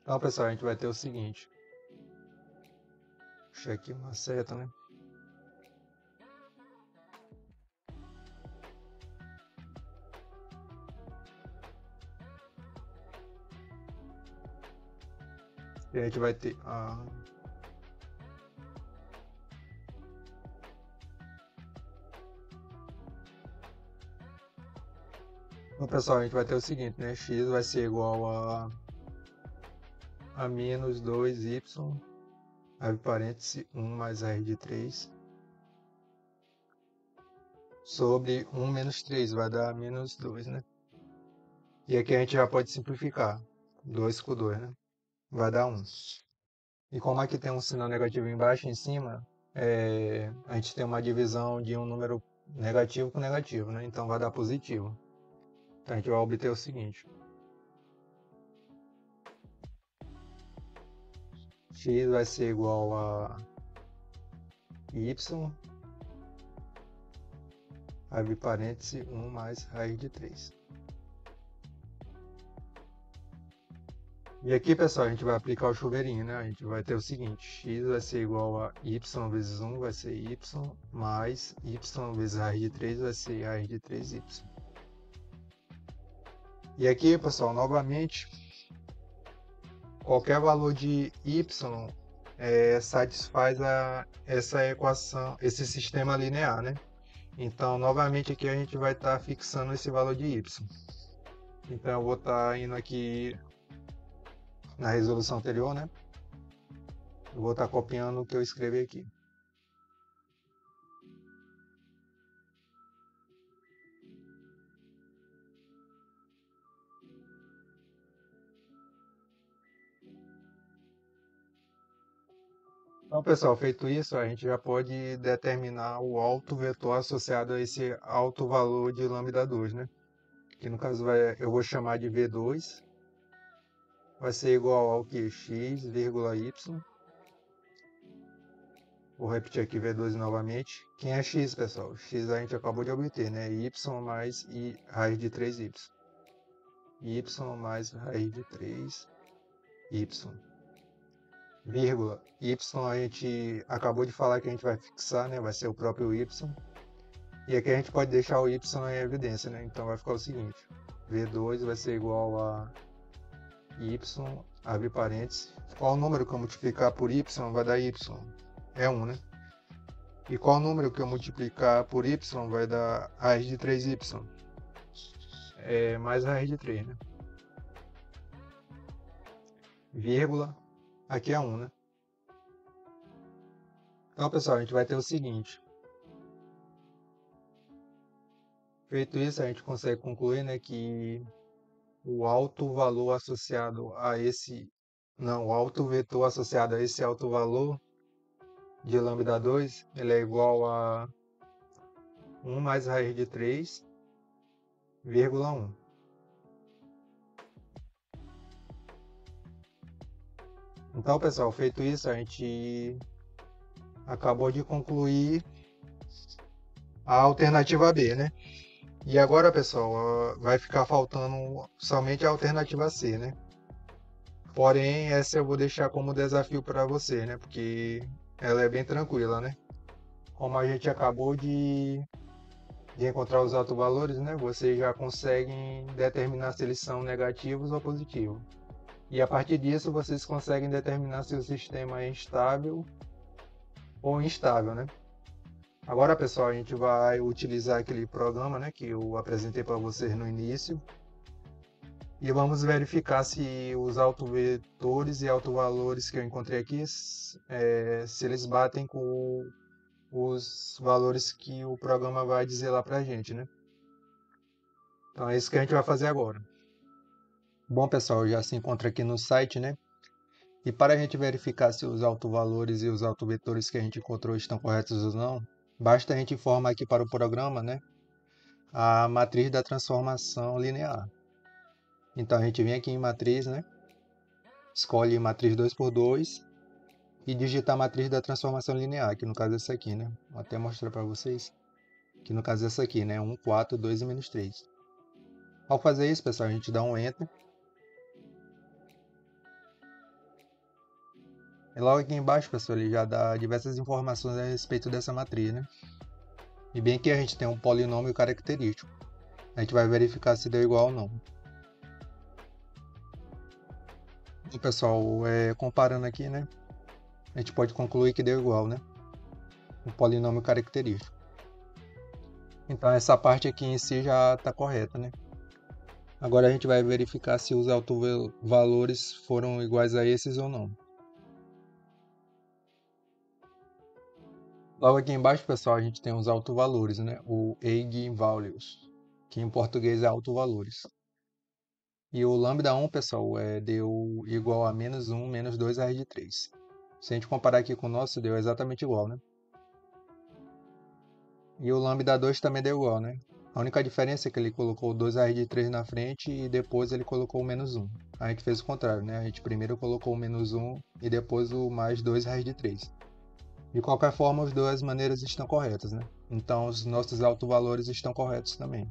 Então, pessoal, a gente vai ter o seguinte. Puxa aqui uma seta, né? E a gente vai ter Então, pessoal, a gente vai ter o seguinte, né? X vai ser igual a menos 2y, abre parênteses, 1 mais raiz de 3, sobre 1 menos 3, vai dar menos 2, né? E aqui a gente já pode simplificar. 2 com 2, né? Vai dar 1. E como aqui tem um sinal negativo embaixo e em cima, a gente tem uma divisão de um número negativo com negativo, né? Então vai dar positivo. Então a gente vai obter o seguinte. X vai ser igual a y, abre parênteses, 1 mais raiz de 3. E aqui, pessoal, a gente vai aplicar o chuveirinho, né? A gente vai ter o seguinte, x vai ser igual a y vezes 1 vai ser y, mais y vezes raiz de 3 vai ser raiz de 3y. E aqui, pessoal, novamente, qualquer valor de y satisfaz essa equação, esse sistema linear, né? Então, novamente aqui a gente vai estar fixando esse valor de y. Então, eu vou estar indo aqui na resolução anterior, né? Eu vou estar copiando o que eu escrevi aqui. Então, pessoal, feito isso, a gente já pode determinar o alto vetor associado a esse alto valor de lambda 2, né? Que no caso eu vou chamar de V2, vai ser igual ao que? X, y. Vou repetir aqui V2 novamente. Quem é x, pessoal? X a gente acabou de obter, né? Y mais i raiz de 3y. Y mais raiz de 3y. Vírgula. Y a gente acabou de falar que a gente vai fixar, né? Vai ser o próprio y. E aqui a gente pode deixar o y em evidência, né? Então vai ficar o seguinte. V2 vai ser igual a y, abre parênteses. Qual número que eu multiplicar por y vai dar y? É 1, né? E qual número que eu multiplicar por y vai dar raiz de 3y? É mais raiz de 3, né? Vírgula, aqui é 1, né? Então, pessoal, a gente vai ter o seguinte. Feito isso, a gente consegue concluir, né, que o alto valor associado a esse... Não, o alto vetor associado a esse alto valor de lambda 2, ele é igual a 1 mais raiz de 3, vírgula 1. Então, pessoal, feito isso, a gente acabou de concluir a alternativa B, né? E agora, pessoal, vai ficar faltando somente a alternativa C, né? Porém, essa eu vou deixar como desafio para você, né? Porque ela é bem tranquila, né? Como a gente acabou de encontrar os autovalores, né? Vocês já conseguem determinar se eles são negativos ou positivos. E a partir disso, vocês conseguem determinar se o sistema é estável ou instável, né? Agora, pessoal, a gente vai utilizar aquele programa, né, que eu apresentei para vocês no início. E vamos verificar se os autovetores e autovalores que eu encontrei aqui, se eles batem com os valores que o programa vai dizer lá para a gente, né? Então é isso que a gente vai fazer agora. Bom, pessoal, já se encontra aqui no site, né? E para a gente verificar se os autovalores e os autovetores que a gente encontrou estão corretos ou não, basta a gente informar aqui para o programa, né, a matriz da transformação linear. Então a gente vem aqui em matriz, né, escolhe matriz 2x2 e digita a matriz da transformação linear, que no caso é essa aqui, né? Vou até mostrar para vocês, que no caso é essa aqui, né, 1, 4, 2 e menos 3. Ao fazer isso, pessoal, a gente dá um Enter. E logo aqui embaixo, pessoal, ele já dá diversas informações a respeito dessa matriz, né? E bem que a gente tem um polinômio característico. A gente vai verificar se deu igual ou não. E, pessoal, comparando aqui, né? A gente pode concluir que deu igual, né? Um polinômio característico. Então essa parte aqui em si já está correta, né? Agora a gente vai verificar se os autovalores foram iguais a esses ou não. Logo aqui embaixo, pessoal, a gente tem os autovalores, né? O eigenvalues, que em português é autovalores. E o lambda 1, pessoal, deu igual a menos 1 menos 2 raiz de 3. Se a gente comparar aqui com o nosso, deu exatamente igual, né? E o lambda 2 também deu igual, né? A única diferença é que ele colocou 2 raiz de 3 na frente e depois ele colocou o menos 1. A gente fez o contrário, né? A gente primeiro colocou o menos 1 e depois o mais 2 raiz de 3. De qualquer forma, as duas maneiras estão corretas, né? Então, os nossos autovalores estão corretos também.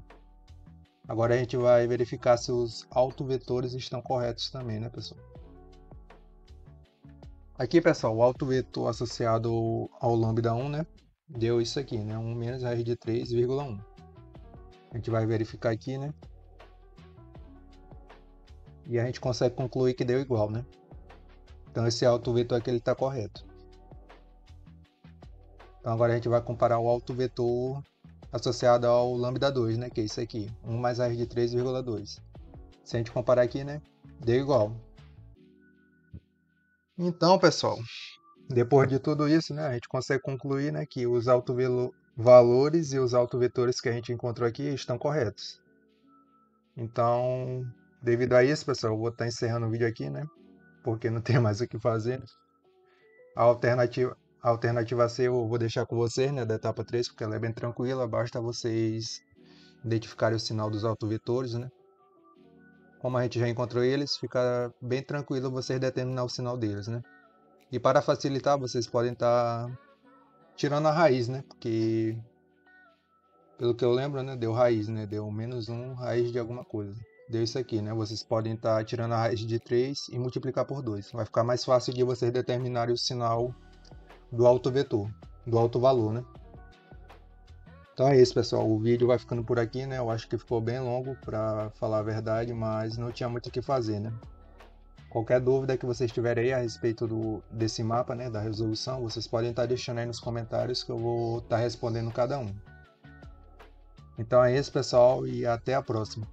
Agora a gente vai verificar se os autovetores estão corretos também, né, pessoal? Aqui, pessoal, o autovetor associado ao lambda 1, né? Deu isso aqui, né? 1 menos raiz de 3, 1. A gente vai verificar aqui, né? E a gente consegue concluir que deu igual, né? Então esse autovetor aqui ele está correto. Então agora a gente vai comparar o autovetor associado ao lambda 2, né, que é isso aqui, 1 mais raiz de 3,2. Se a gente comparar aqui, né, deu igual. Então, pessoal, depois de tudo isso, né, a gente consegue concluir, né, que os autovalores e os autovetores que a gente encontrou aqui estão corretos. Então, devido a isso, pessoal, eu vou estar encerrando o vídeo aqui, né, porque não tem mais o que fazer. A alternativa C eu vou deixar com vocês, né, da etapa 3, porque ela é bem tranquila, basta vocês identificarem o sinal dos autovetores, né. Como a gente já encontrou eles, fica bem tranquilo vocês determinar o sinal deles, né. E para facilitar, vocês podem estar tirando a raiz, né, porque pelo que eu lembro, né, deu raiz, né, deu -1 raiz de alguma coisa. Deu isso aqui, né, vocês podem estar tirando a raiz de 3 e multiplicar por 2. Vai ficar mais fácil de vocês determinarem o sinal do autovetor, do autovalor, né. Então é isso, pessoal. O vídeo vai ficando por aqui, né? Eu acho que ficou bem longo, para falar a verdade, mas não tinha muito o que fazer, né? Qualquer dúvida que vocês tiverem aí a respeito desse mapa, né, da resolução, vocês podem estar deixando aí nos comentários que eu vou estar respondendo cada um. Então é isso, pessoal, e até a próxima.